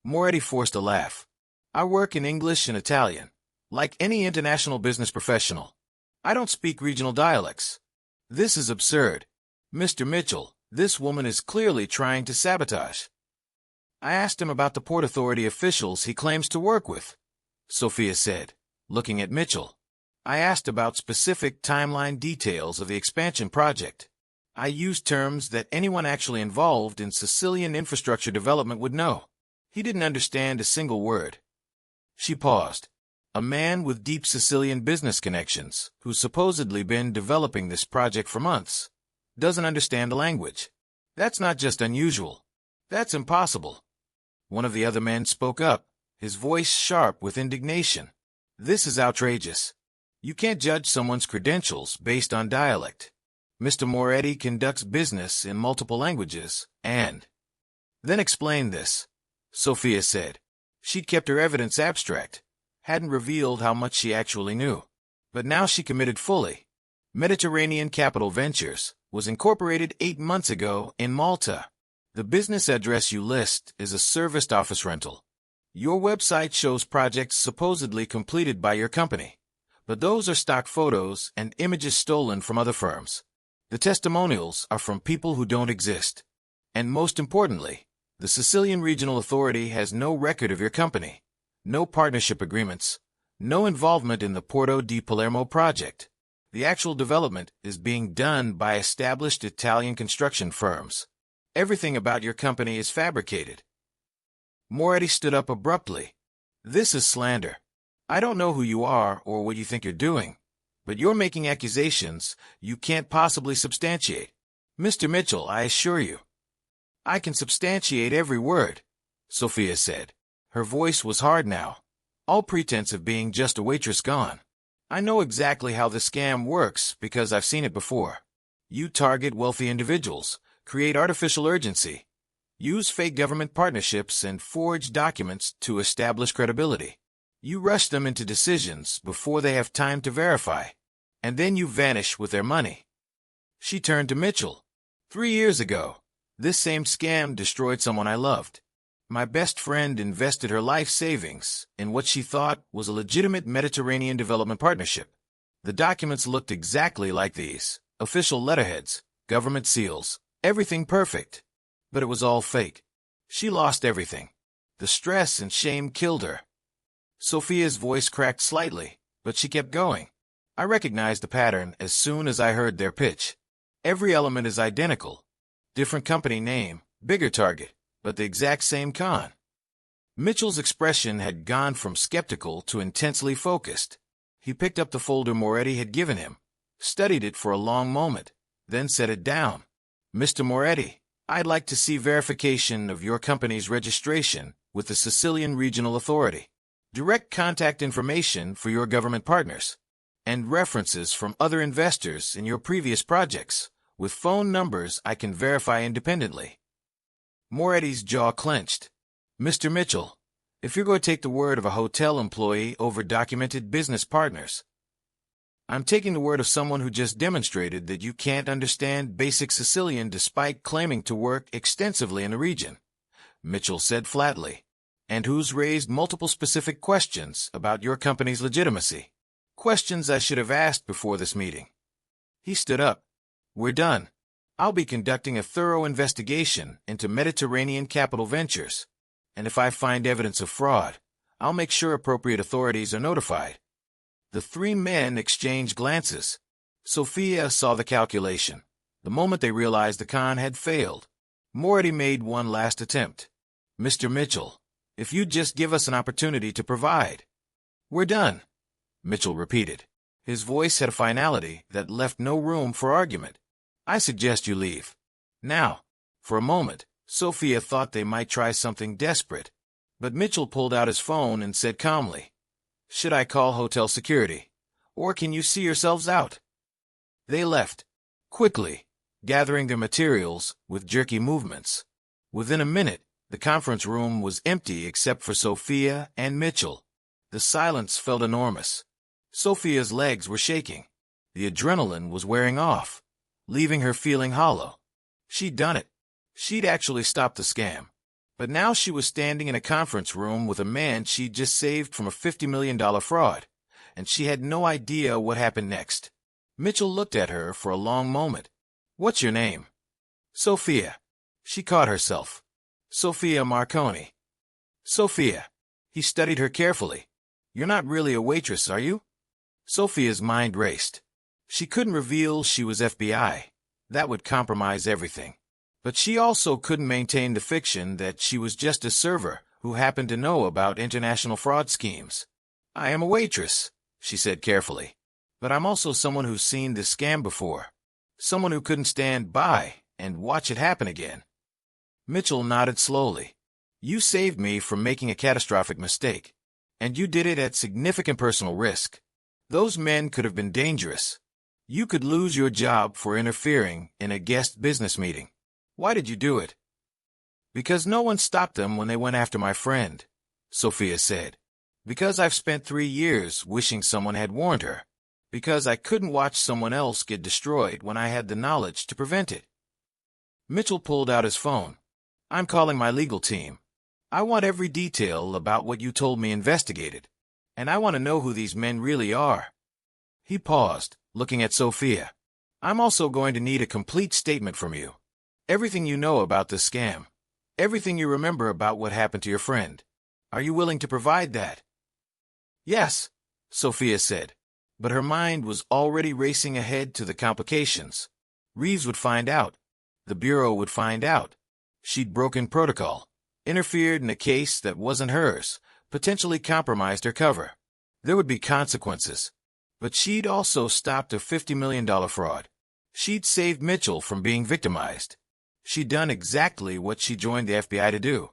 Moretti forced a laugh. "I work in English and Italian, like any international business professional. I don't speak regional dialects. This is absurd. Mr. Mitchell, this woman is clearly trying to sabotage." "I asked him about the Port Authority officials he claims to work with," Sophia said, looking at Mitchell. "I asked about specific timeline details of the expansion project. I used terms that anyone actually involved in Sicilian infrastructure development would know. He didn't understand a single word." She paused. A man with deep Sicilian business connections, who's supposedly been developing this project for months, doesn't understand the language. That's not just unusual. That's impossible. One of the other men spoke up, his voice sharp with indignation. "This is outrageous. You can't judge someone's credentials based on dialect. Mr. Moretti conducts business in multiple languages, and—" "Then explain this," Sophia said. She'd kept her evidence abstract, hadn't revealed how much she actually knew. But now she committed fully. Mediterranean Capital Ventures was incorporated 8 months ago in Malta. The business address you list is a serviced office rental. Your website shows projects supposedly completed by your company, but those are stock photos and images stolen from other firms. The testimonials are from people who don't exist. And most importantly, the Sicilian Regional Authority has no record of your company, no partnership agreements, no involvement in the Porto di Palermo project. The actual development is being done by established Italian construction firms. Everything about your company is fabricated." Moretti stood up abruptly. "This is slander. I don't know who you are or what you think you're doing, but you're making accusations you can't possibly substantiate. Mr. Mitchell, I assure you." "I can substantiate every word," Sophia said. Her voice was hard now, all pretense of being just a waitress gone. "I know exactly how the scam works because I've seen it before. You target wealthy individuals, create artificial urgency, use fake government partnerships, and forge documents to establish credibility. You rush them into decisions before they have time to verify, and then you vanish with their money." She turned to Mitchell. 3 years ago, this same scam destroyed someone I loved. My best friend invested her life savings in what she thought was a legitimate Mediterranean development partnership. The documents looked exactly like these: official letterheads, government seals, everything perfect. But it was all fake. She lost everything. The stress and shame killed her. Sophia's voice cracked slightly, but she kept going. I recognized the pattern as soon as I heard their pitch. Every element is identical. Different company name, bigger target, but the exact same con. Mitchell's expression had gone from skeptical to intensely focused. He picked up the folder Moretti had given him, studied it for a long moment, then set it down. "Mr. Moretti, I'd like to see verification of your company's registration with the Sicilian Regional Authority, direct contact information for your government partners, and references from other investors in your previous projects, with phone numbers I can verify independently." Moretti's jaw clenched. "Mr. Mitchell, if you're going to take the word of a hotel employee over documented business partners, I'm taking the word of someone who just demonstrated that you can't understand basic Sicilian despite claiming to work extensively in the region," Mitchell said flatly, "and who's raised multiple specific questions about your company's legitimacy. Questions I should have asked before this meeting." He stood up. "We're done. I'll be conducting a thorough investigation into Mediterranean capital ventures, and if I find evidence of fraud, I'll make sure appropriate authorities are notified." The three men exchanged glances. Sophia saw the calculation. The moment they realized the con had failed, Moretti made one last attempt. "Mr. Mitchell, if you'd just give us an opportunity to provide." "We're done," Mitchell repeated. His voice had a finality that left no room for argument. "I suggest you leave. Now." For a moment, Sophia thought they might try something desperate, but Mitchell pulled out his phone and said calmly, "Should I call hotel security, or can you see yourselves out?" They left, quickly, gathering their materials with jerky movements. Within a minute, the conference room was empty except for Sophia and Mitchell. The silence felt enormous. Sophia's legs were shaking. The adrenaline was wearing off, leaving her feeling hollow. She'd done it. She'd actually stopped the scam. But now she was standing in a conference room with a man she'd just saved from a $50 million fraud, and she had no idea what happened next. Mitchell looked at her for a long moment. "What's your name?" "Sophia." She caught herself. "Sophia Marconi." "Sophia." He studied her carefully. "You're not really a waitress, are you?" Sophia's mind raced. She couldn't reveal she was FBI. That would compromise everything. But she also couldn't maintain the fiction that she was just a server who happened to know about international fraud schemes. "I am a waitress," she said carefully. "But I'm also someone who's seen this scam before. Someone who couldn't stand by and watch it happen again." Mitchell nodded slowly. "You saved me from making a catastrophic mistake, and you did it at significant personal risk. Those men could have been dangerous. You could lose your job for interfering in a guest business meeting. Why did you do it?" "Because no one stopped them when they went after my friend," Sophia said. "Because I've spent 3 years wishing someone had warned her. Because I couldn't watch someone else get destroyed when I had the knowledge to prevent it." Mitchell pulled out his phone. "I'm calling my legal team. I want every detail about what you told me investigated, and I want to know who these men really are." He paused, looking at Sophia. "I'm also going to need a complete statement from you. Everything you know about this scam. Everything you remember about what happened to your friend. Are you willing to provide that?" "Yes," Sophia said, but her mind was already racing ahead to the complications. Reeves would find out. The Bureau would find out. She'd broken protocol, interfered in a case that wasn't hers, potentially compromised her cover. There would be consequences. But she'd also stopped a $50 million fraud. She'd saved Mitchell from being victimized. She'd done exactly what she joined the FBI to do.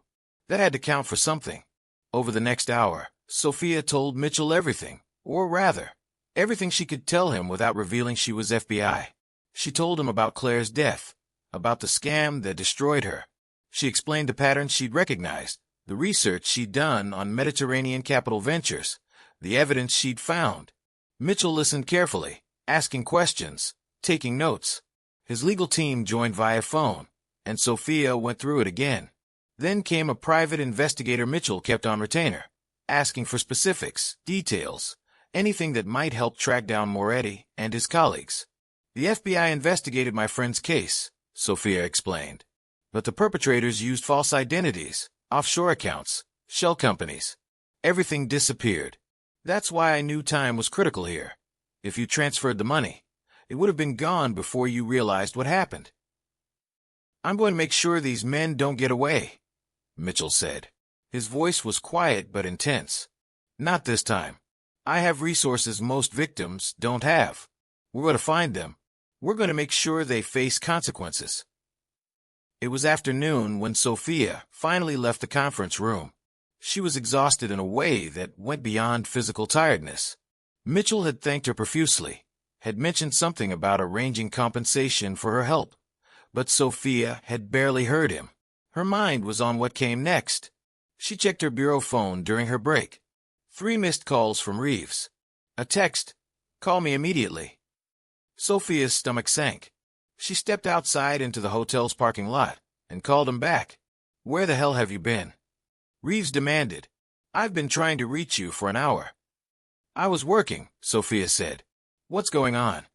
That had to count for something. Over the next hour, Sophia told Mitchell everything, or rather, everything she could tell him without revealing she was FBI. She told him about Claire's death, about the scam that destroyed her. She explained the patterns she'd recognized, the research she'd done on Mediterranean capital ventures, the evidence she'd found. Mitchell listened carefully, asking questions, taking notes. His legal team joined via phone, and Sophia went through it again. Then came a private investigator Mitchell kept on retainer, asking for specifics, details, anything that might help track down Moretti and his colleagues. The FBI investigated my friend's case, Sophia explained. But the perpetrators used false identities, offshore accounts, shell companies. Everything disappeared. That's why I knew time was critical here. If you transferred the money, it would have been gone before you realized what happened. I'm going to make sure these men don't get away, Mitchell said. His voice was quiet but intense. Not this time. I have resources most victims don't have. We're going to find them. We're going to make sure they face consequences. It was afternoon when Sophia finally left the conference room. She was exhausted in a way that went beyond physical tiredness. Mitchell had thanked her profusely, had mentioned something about arranging compensation for her help, but Sophia had barely heard him. Her mind was on what came next. She checked her bureau phone during her break. 3 missed calls from Reeves. A text, "Call me immediately." Sophia's stomach sank. She stepped outside into the hotel's parking lot and called him back. "Where the hell have you been?" Reeves demanded. "I've been trying to reach you for an hour." "I was working," Sophia said. "What's going on?"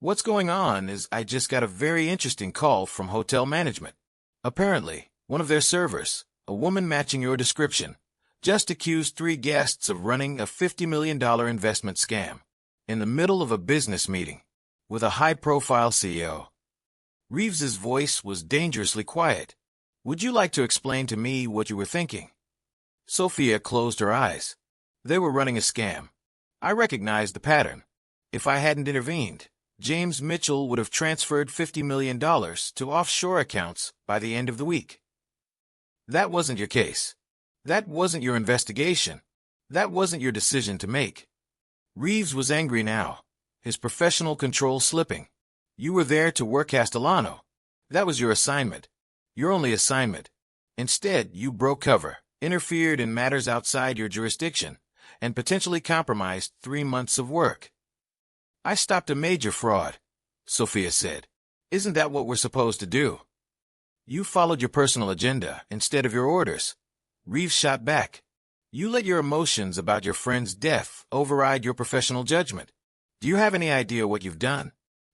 "What's going on is I just got a very interesting call from hotel management. Apparently, one of their servers, a woman matching your description, just accused 3 guests of running a $50 million investment scam in the middle of a business meeting with a high-profile CEO. Reeves's voice was dangerously quiet. "Would you like to explain to me what you were thinking?" Sophia closed her eyes. They were running a scam. I recognized the pattern. If I hadn't intervened, James Mitchell would have transferred $50 million to offshore accounts by the end of the week. That wasn't your case. That wasn't your investigation. That wasn't your decision to make. Reeves was angry now, his professional control slipping. You were there to work Castellano. That was your assignment. Your only assignment. Instead, you broke cover, interfered in matters outside your jurisdiction, and potentially compromised 3 months of work. "I stopped a major fraud," Sophia said. "Isn't that what we're supposed to do?" "You followed your personal agenda instead of your orders," Reeves shot back. "You let your emotions about your friend's death override your professional judgment. Do you have any idea what you've done?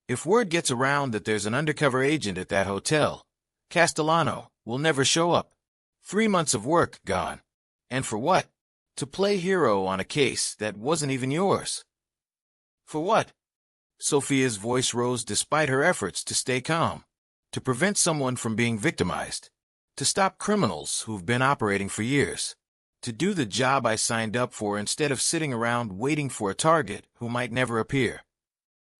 If word gets around that there's an undercover agent at that hotel, Castellano will never show up. 3 months of work gone. And for what? To play hero on a case that wasn't even yours." "For what?" Sophia's voice rose despite her efforts to stay calm. "To prevent someone from being victimized. To stop criminals who've been operating for years. To do the job I signed up for instead of sitting around waiting for a target who might never appear."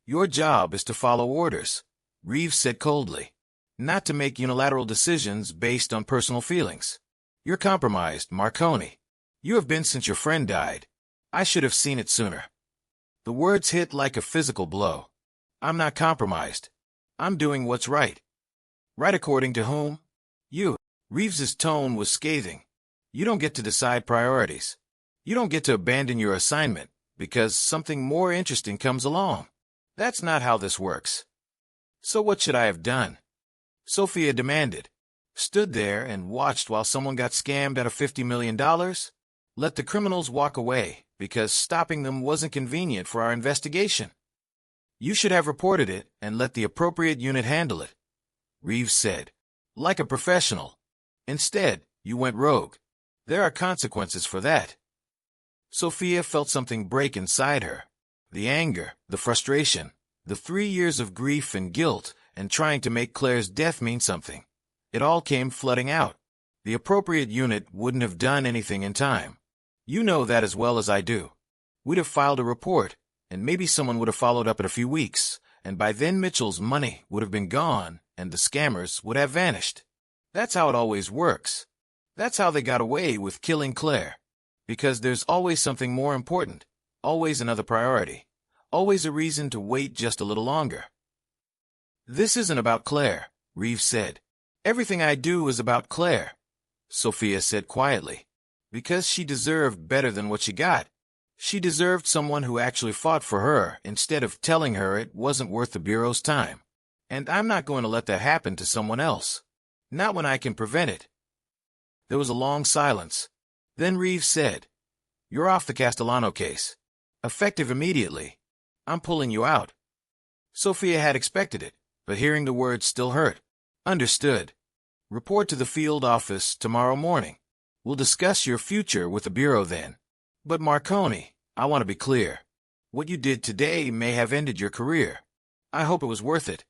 "Your job is to follow orders," Reeves said coldly. "Not to make unilateral decisions based on personal feelings. You're compromised, Marconi. You have been since your friend died. I should have seen it sooner." The words hit like a physical blow. "I'm not compromised. I'm doing what's right." "Right according to whom?" "You." Reeves's tone was scathing. "You don't get to decide priorities. You don't get to abandon your assignment because something more interesting comes along. That's not how this works." "So what should I have done?" Sophia demanded. "Stood there and watched while someone got scammed out of $50 million? Let the criminals walk away because stopping them wasn't convenient for our investigation?" "You should have reported it and let the appropriate unit handle it," Reeves said, "like a professional. Instead, you went rogue. There are consequences for that." Sophia felt something break inside her. The anger, the frustration, the 3 years of grief and guilt and trying to make Claire's death mean something. It all came flooding out. The appropriate unit wouldn't have done anything in time. You know that as well as I do. We'd have filed a report, and maybe someone would have followed up in a few weeks, and by then Mitchell's money would have been gone and the scammers would have vanished. That's how it always works. That's how they got away with killing Claire. Because there's always something more important, always another priority, always a reason to wait just a little longer. "This isn't about Claire," Reeves said. "Everything I do is about Claire," Sophia said quietly. "Because she deserved better than what she got. She deserved someone who actually fought for her instead of telling her it wasn't worth the Bureau's time. And I'm not going to let that happen to someone else. Not when I can prevent it." There was a long silence. Then Reeves said, "You're off the Castellano case. Effective immediately. I'm pulling you out." Sophia had expected it, but hearing the words still hurt. "Understood. Report to the field office tomorrow morning. We'll discuss your future with the Bureau then. But Marconi, I want to be clear. What you did today may have ended your career. I hope it was worth it."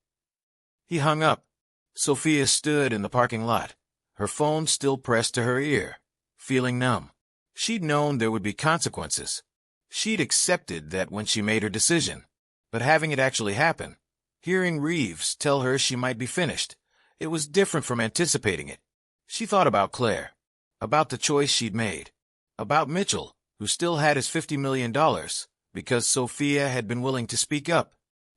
He hung up. Sophia stood in the parking lot, her phone still pressed to her ear, feeling numb. She'd known there would be consequences. She'd accepted that when she made her decision. But having it actually happen, hearing Reeves tell her she might be finished, it was different from anticipating it. She thought about Claire, about the choice she'd made, about Mitchell, who still had his $50 million because Sophia had been willing to speak up,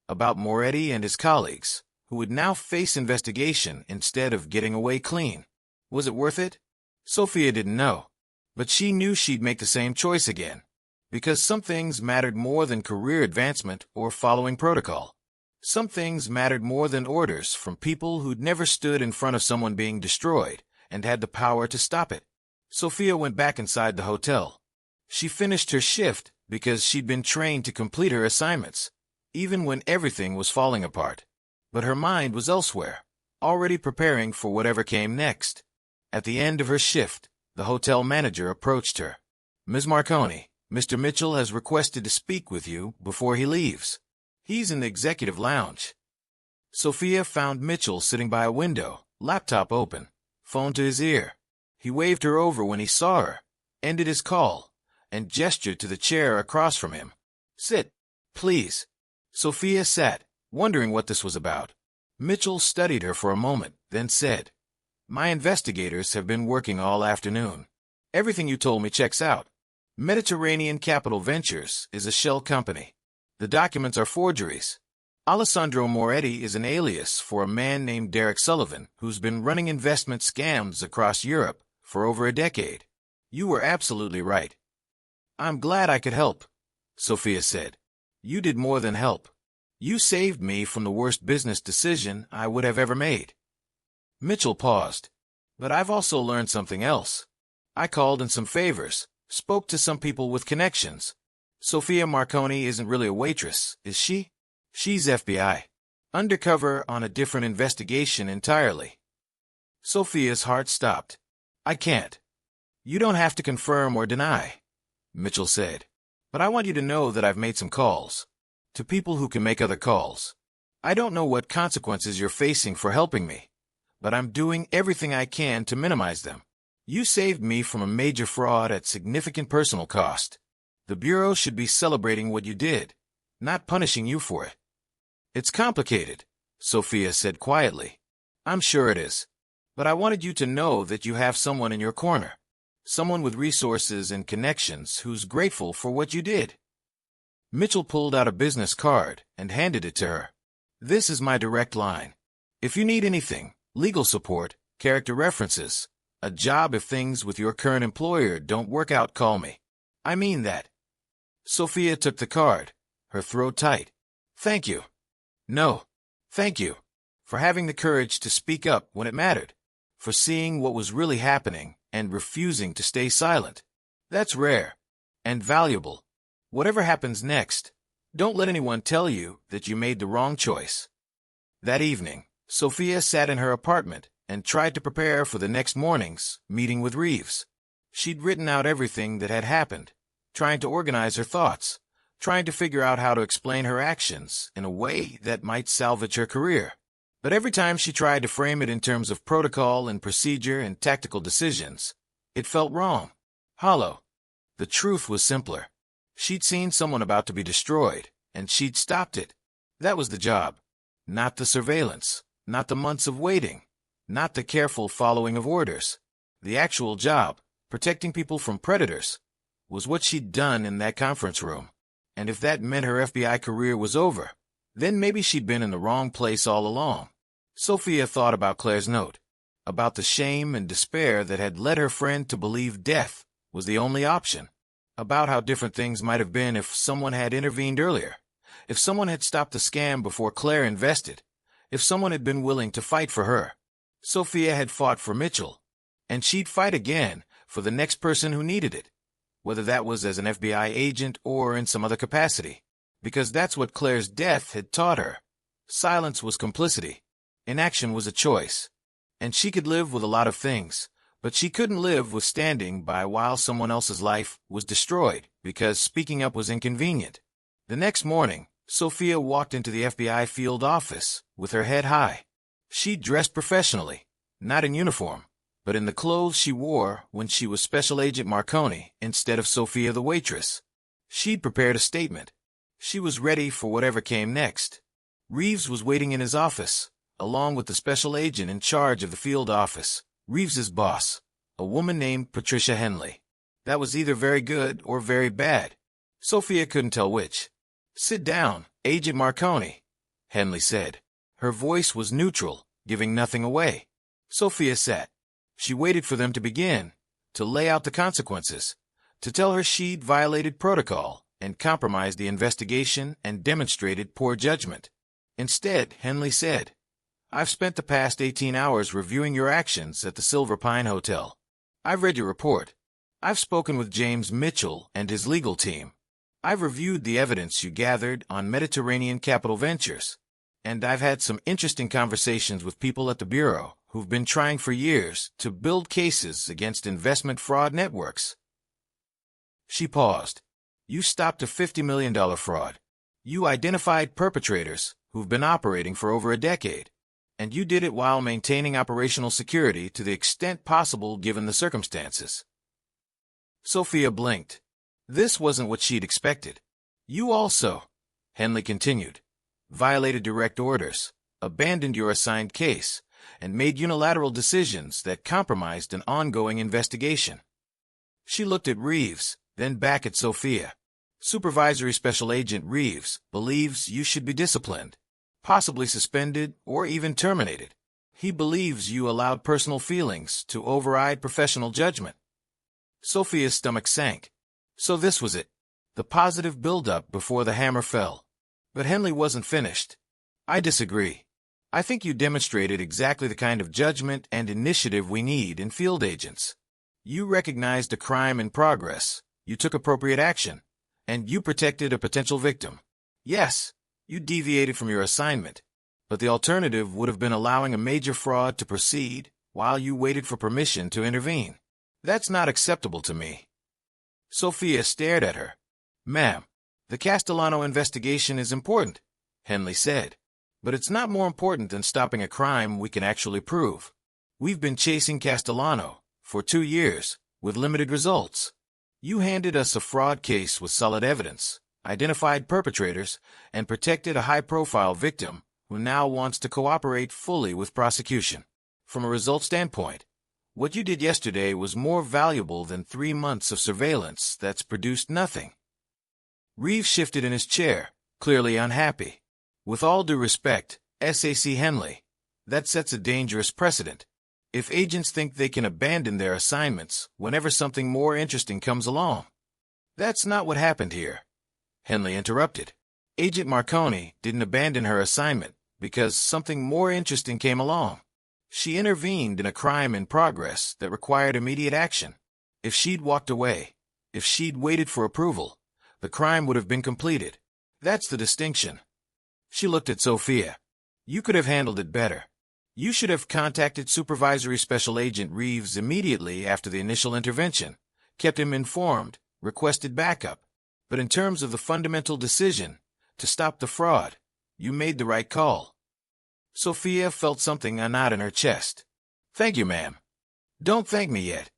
about Moretti and his colleagues, who would now face investigation instead of getting away clean. Was it worth it? Sophia didn't know, but she knew she'd make the same choice again, because some things mattered more than career advancement or following protocol. Some things mattered more than orders from people who'd never stood in front of someone being destroyed and had the power to stop it. Sophia went back inside the hotel. She finished her shift because she'd been trained to complete her assignments, even when everything was falling apart. But her mind was elsewhere, already preparing for whatever came next. At the end of her shift, the hotel manager approached her. "Ms. Marconi, Mr. Mitchell has requested to speak with you before he leaves. He's in the executive lounge." Sophia found Mitchell sitting by a window, laptop open, phone to his ear. He waved her over when he saw her, ended his call, and gestured to the chair across from him. "Sit, please." Sophia sat, wondering what this was about. Mitchell studied her for a moment, then said, "My investigators have been working all afternoon. Everything you told me checks out. Mediterranean Capital Ventures is a shell company. The documents are forgeries. Alessandro Moretti is an alias for a man named Derek Sullivan who's been running investment scams across Europe for over a decade. You were absolutely right." "I'm glad I could help," Sophia said. "You did more than help. You saved me from the worst business decision I would have ever made." Mitchell paused. "But I've also learned something else. I called in some favors, spoke to some people with connections. Sophia Marconi isn't really a waitress, is she? She's FBI. Undercover on a different investigation entirely." Sophia's heart stopped. "I can't." "You don't have to confirm or deny," Mitchell said. "But I want you to know that I've made some calls. To people who can make other calls. I don't know what consequences you're facing for helping me, but I'm doing everything I can to minimize them. You saved me from a major fraud at significant personal cost. The Bureau should be celebrating what you did, not punishing you for it." "It's complicated," Sophia said quietly. "I'm sure it is. But I wanted you to know that you have someone in your corner. Someone with resources and connections who's grateful for what you did." Mitchell pulled out a business card and handed it to her. "This is my direct line. If you need anything, legal support, character references, a job if things with your current employer don't work out, call me. I mean that." Sophia took the card, her throat tight. "Thank you. No, thank you. For having the courage to speak up when it mattered. For seeing what was really happening and refusing to stay silent. That's rare. And valuable. Whatever happens next, don't let anyone tell you that you made the wrong choice." That evening, Sophia sat in her apartment and tried to prepare for the next morning's meeting with Reeves. She'd written out everything that had happened, trying to organize her thoughts, trying to figure out how to explain her actions in a way that might salvage her career. But every time she tried to frame it in terms of protocol and procedure and tactical decisions, it felt wrong, hollow. The truth was simpler. She'd seen someone about to be destroyed, and she'd stopped it. That was the job. Not the surveillance, not the months of waiting, not the careful following of orders. The actual job, protecting people from predators, was what she'd done in that conference room. And if that meant her FBI career was over, then maybe she'd been in the wrong place all along. Sophia thought about Claire's note, about the shame and despair that had led her friend to believe death was the only option, about how different things might have been if someone had intervened earlier, if someone had stopped the scam before Claire invested, if someone had been willing to fight for her. Sophia had fought for Mitchell, And she'd fight again for the next person who needed it, whether that was as an FBI agent or in some other capacity. Because that's what Claire's death had taught her. Silence was complicity. Inaction was a choice. And she could live with a lot of things, but she couldn't live with standing by while someone else's life was destroyed because speaking up was inconvenient. The next morning, Sophia walked into the FBI field office with her head high. She dressed professionally, not in uniform, but in the clothes she wore when she was Special Agent Marconi instead of Sophia the waitress. She'd prepared a statement. She was ready for whatever came next. Reeves was waiting in his office, along with the special agent in charge of the field office, Reeves's boss, a woman named Patricia Henley. That was either very good or very bad. Sophia couldn't tell which. "Sit down, Agent Marconi," Henley said. Her voice was neutral, giving nothing away. Sophia sat. She waited for them to begin, to lay out the consequences, to tell her she'd violated protocol and compromised the investigation and demonstrated poor judgment. Instead, Henley said, "I've spent the past 18 hours reviewing your actions at the Silver Pine Hotel. I've read your report. I've spoken with James Mitchell and his legal team. I've reviewed the evidence you gathered on Mediterranean Capital Ventures, and I've had some interesting conversations with people at the Bureau who've been trying for years to build cases against investment fraud networks." She paused. "You stopped a $50 million fraud. You identified perpetrators who've been operating for over a decade, and you did it while maintaining operational security to the extent possible given the circumstances." Sophia blinked. This wasn't what she'd expected. "You also," Henley continued, "violated direct orders, abandoned your assigned case, and made unilateral decisions that compromised an ongoing investigation." She looked at Reeves, then back at Sophia. "Supervisory Special Agent Reeves believes you should be disciplined, possibly suspended or even terminated. He believes you allowed personal feelings to override professional judgment." Sophia's stomach sank. So this was it. The positive build-up before the hammer fell. But Henley wasn't finished. "I disagree. I think you demonstrated exactly the kind of judgment and initiative we need in field agents. You recognized a crime in progress, you took appropriate action, and you protected a potential victim. Yes, you deviated from your assignment, but the alternative would have been allowing a major fraud to proceed while you waited for permission to intervene. That's not acceptable to me." Sophia stared at her. "Ma'am, the Castellano investigation is important," Henley said, "but it's not more important than stopping a crime we can actually prove. We've been chasing Castellano for 2 years with limited results. You handed us a fraud case with solid evidence, identified perpetrators, and protected a high-profile victim who now wants to cooperate fully with prosecution. From a result standpoint, what you did yesterday was more valuable than 3 months of surveillance that's produced nothing." Reeves shifted in his chair, clearly unhappy. "With all due respect, SAC Henley, that sets a dangerous precedent. If agents think they can abandon their assignments whenever something more interesting comes along." "That's not what happened here," Henley interrupted. "Agent Marconi didn't abandon her assignment because something more interesting came along. She intervened in a crime in progress that required immediate action. If she'd walked away, if she'd waited for approval, the crime would have been completed. That's the distinction." She looked at Sophia. "You could have handled it better. You should have contacted Supervisory Special Agent Reeves immediately after the initial intervention, kept him informed, requested backup. But in terms of the fundamental decision to stop the fraud, you made the right call." Sophia felt something a knot in her chest. "Thank you, ma'am." "Don't thank me yet,"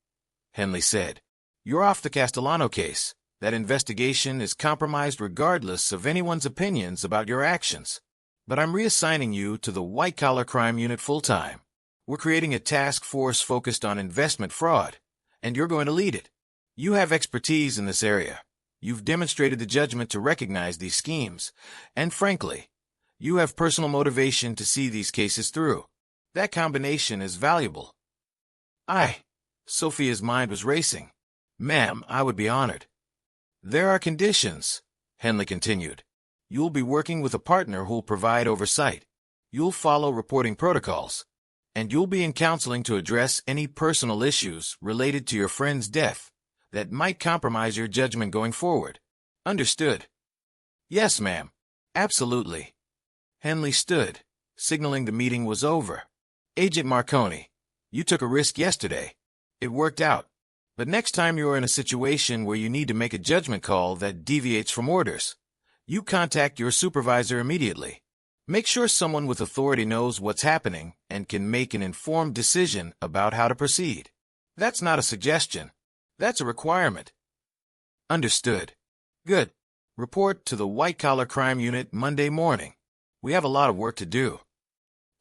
Henley said. "You're off the Castellano case. That investigation is compromised regardless of anyone's opinions about your actions. But I'm reassigning you to the white-collar crime unit full-time. We're creating a task force focused on investment fraud, and you're going to lead it. You have expertise in this area. You've demonstrated the judgment to recognize these schemes, and frankly, you have personal motivation to see these cases through. That combination is valuable." Sophia's mind was racing. "Ma'am, I would be honored." "There are conditions," Henley continued. "You'll be working with a partner who'll provide oversight. You'll follow reporting protocols. and you'll be in counseling to address any personal issues related to your friend's death that might compromise your judgment going forward. Understood? Yes, ma'am. Absolutely. Henley stood, signaling the meeting was over. Agent Marconi, you took a risk yesterday. It worked out. But next time you're in a situation where you need to make a judgment call that deviates from orders, you contact your supervisor immediately. Make sure someone with authority knows what's happening and can make an informed decision about how to proceed. That's not a suggestion. That's a requirement. Understood. Good. Report to the white-collar crime unit Monday morning. We have a lot of work to do.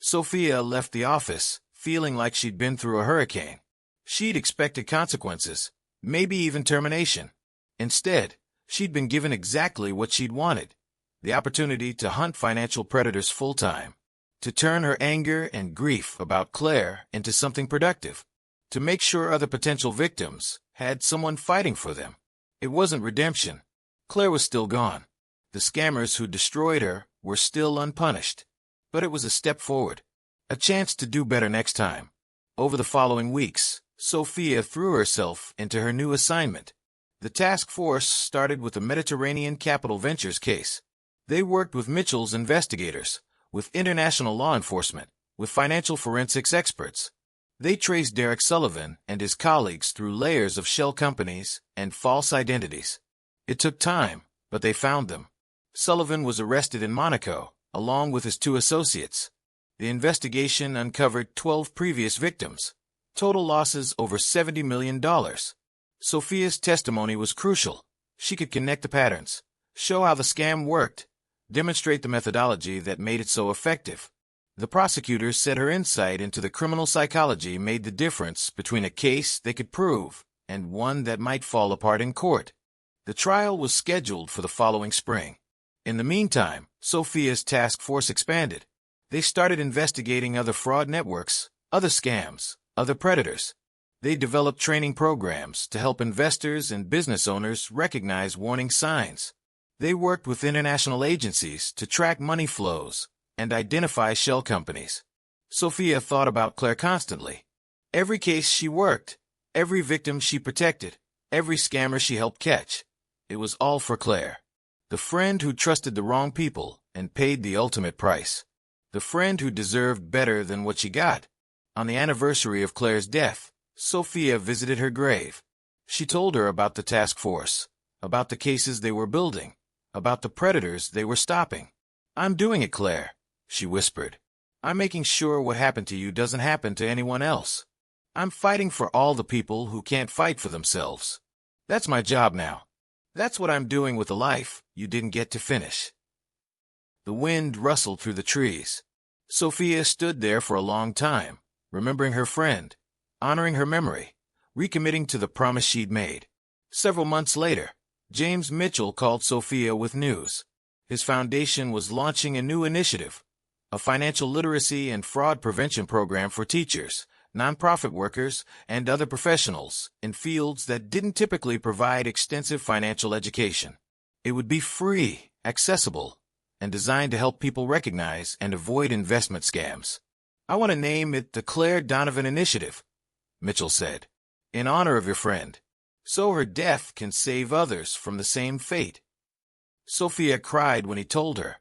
Sophia left the office, feeling like she'd been through a hurricane. She'd expected consequences, maybe even termination. Instead, she'd been given exactly what she'd wanted: the opportunity to hunt financial predators full-time, to turn her anger and grief about Claire into something productive, to make sure other potential victims had someone fighting for them. It wasn't redemption. Claire was still gone. The scammers who destroyed her were still unpunished. But it was a step forward, a chance to do better next time. Over the following weeks, Sophia threw herself into her new assignment. The task force started with the Mediterranean Capital Ventures case. They worked with Mitchell's investigators, with international law enforcement, with financial forensics experts. They traced Derek Sullivan and his colleagues through layers of shell companies and false identities. It took time, but they found them. Sullivan was arrested in Monaco, along with his 2 associates. The investigation uncovered 12 previous victims. Total losses over $70 million. Sophia's testimony was crucial. She could connect the patterns, show how the scam worked, demonstrate the methodology that made it so effective. The prosecutors said her insight into the criminal psychology made the difference between a case they could prove and one that might fall apart in court. The trial was scheduled for the following spring. In the meantime, Sophia's task force expanded. They started investigating other fraud networks, other scams, other predators. They developed training programs to help investors and business owners recognize warning signs. They worked with international agencies to track money flows and identify shell companies. Sophia thought about Claire constantly. Every case she worked, every victim she protected, every scammer she helped catch. It was all for Claire. The friend who trusted the wrong people and paid the ultimate price. The friend who deserved better than what she got. On the anniversary of Claire's death, Sophia visited her grave. She told her about the task force, about the cases they were building, about the predators they were stopping. "I'm doing it, Claire," she whispered. "I'm making sure what happened to you doesn't happen to anyone else. I'm fighting for all the people who can't fight for themselves. That's my job now. That's what I'm doing with the life you didn't get to finish." The wind rustled through the trees. Sophia stood there for a long time, remembering her friend, honoring her memory, recommitting to the promise she'd made. Several months later, James Mitchell called Sophia with news. His foundation was launching a new initiative, a financial literacy and fraud prevention program for teachers, nonprofit workers, and other professionals in fields that didn't typically provide extensive financial education. It would be free, accessible, and designed to help people recognize and avoid investment scams. "I want to name it the Claire Donovan Initiative," Mitchell said, "in honor of your friend, so her death can save others from the same fate." Sophia cried when he told her.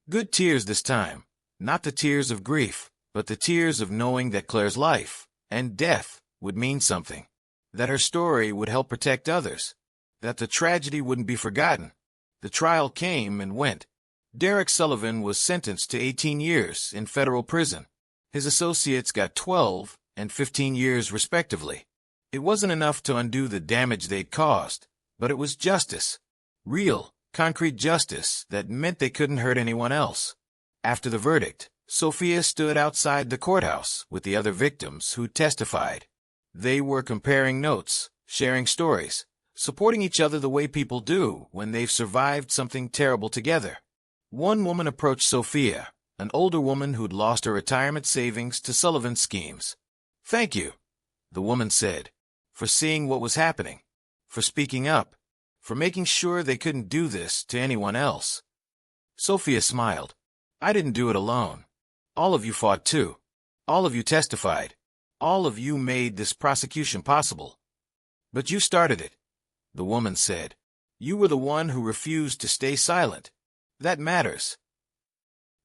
Good tears this time, not the tears of grief, but the tears of knowing that Claire's life and death would mean something, that her story would help protect others, that the tragedy wouldn't be forgotten. The trial came and went. Derek Sullivan was sentenced to 18 years in federal prison. His associates got 12 and 15 years respectively. It wasn't enough to undo the damage they'd caused, but it was justice. Real, concrete justice that meant they couldn't hurt anyone else. After the verdict, Sophia stood outside the courthouse with the other victims who testified. They were comparing notes, sharing stories, supporting each other the way people do when they've survived something terrible together. One woman approached Sophia, an older woman who'd lost her retirement savings to Sullivan's schemes. "Thank you," the woman said, "for seeing what was happening, for speaking up, for making sure they couldn't do this to anyone else." Sophia smiled. "I didn't do it alone. All of you fought too. All of you testified. All of you made this prosecution possible. But you started it, the woman said. You were the one who refused to stay silent. That matters.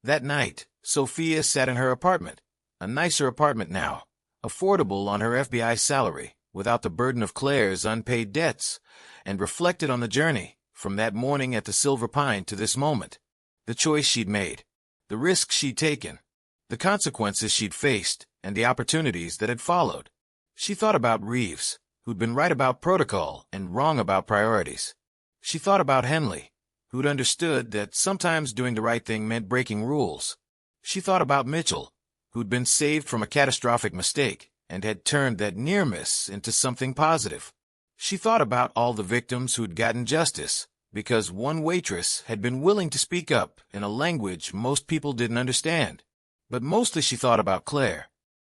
That night, Sophia sat in her apartment, a nicer apartment now, affordable on her FBI salary, without the burden of Claire's unpaid debts, and reflected on the journey, from that morning at the Silver Pine to this moment. The choice she'd made, the risks she'd taken, the consequences she'd faced, and the opportunities that had followed. She thought about Reeves, who'd been right about protocol and wrong about priorities. She thought about Henley, who'd understood that sometimes doing the right thing meant breaking rules. She thought about Mitchell, who'd been saved from a catastrophic mistake and had turned that near miss into something positive. She thought about all the victims who'd gotten justice because one waitress had been willing to speak up in a language most people didn't understand. But mostly she thought about Claire,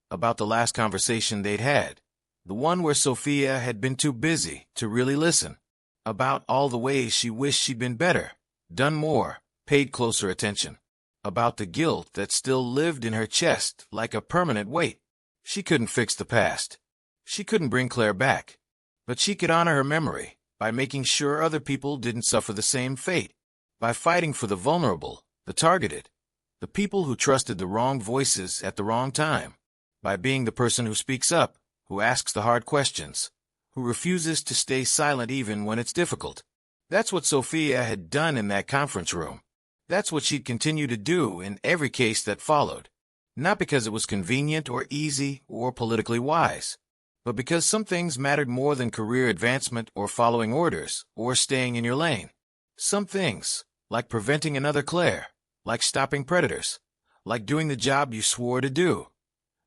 about the last conversation they'd had, the one where Sophia had been too busy to really listen, about all the ways she wished she'd been better, done more, paid closer attention, about the guilt that still lived in her chest like a permanent weight. She couldn't fix the past. She couldn't bring Claire back, but she could honor her memory by making sure other people didn't suffer the same fate, by fighting for the vulnerable, the targeted, the people who trusted the wrong voices at the wrong time, by being the person who speaks up, who asks the hard questions, who refuses to stay silent even when it's difficult. That's what Sophia had done in that conference room. That's what she'd continue to do in every case that followed. Not because it was convenient or easy or politically wise, but because some things mattered more than career advancement or following orders or staying in your lane. Some things, like preventing another Claire, like stopping predators, like doing the job you swore to do,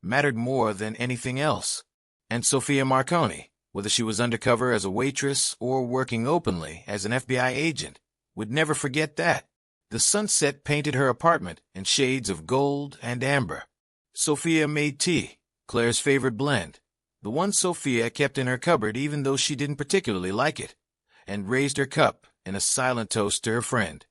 mattered more than anything else. And Sophia Marconi, whether she was undercover as a waitress or working openly as an FBI agent, would never forget that. The sunset painted her apartment in shades of gold and amber. Sophia made tea, Claire's favorite blend, the one Sophia kept in her cupboard even though she didn't particularly like it, and raised her cup in a silent toast to her friend.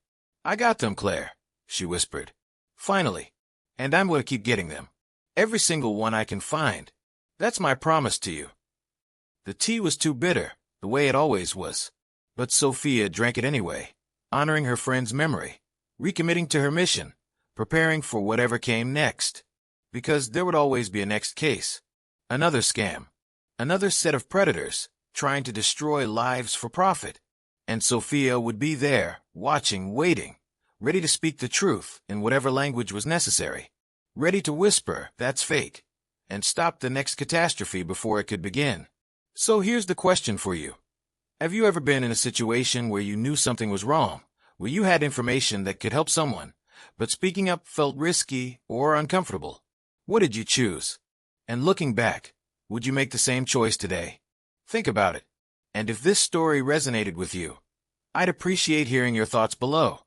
I got them, Claire, she whispered. Finally. And I'm going to keep getting them. Every single one I can find. That's my promise to you. The tea was too bitter, the way it always was. But Sophia drank it anyway, honoring her friend's memory, recommitting to her mission, preparing for whatever came next. Because there would always be a next case. Another scam. Another set of predators, trying to destroy lives for profit. And Sophia would be there, watching, waiting, ready to speak the truth in whatever language was necessary. Ready to whisper, that's fake, and stop the next catastrophe before it could begin. So here's the question for you. Have you ever been in a situation where you knew something was wrong, where you had information that could help someone, but speaking up felt risky or uncomfortable? What did you choose? And looking back, would you make the same choice today? Think about it. And if this story resonated with you, I'd appreciate hearing your thoughts below.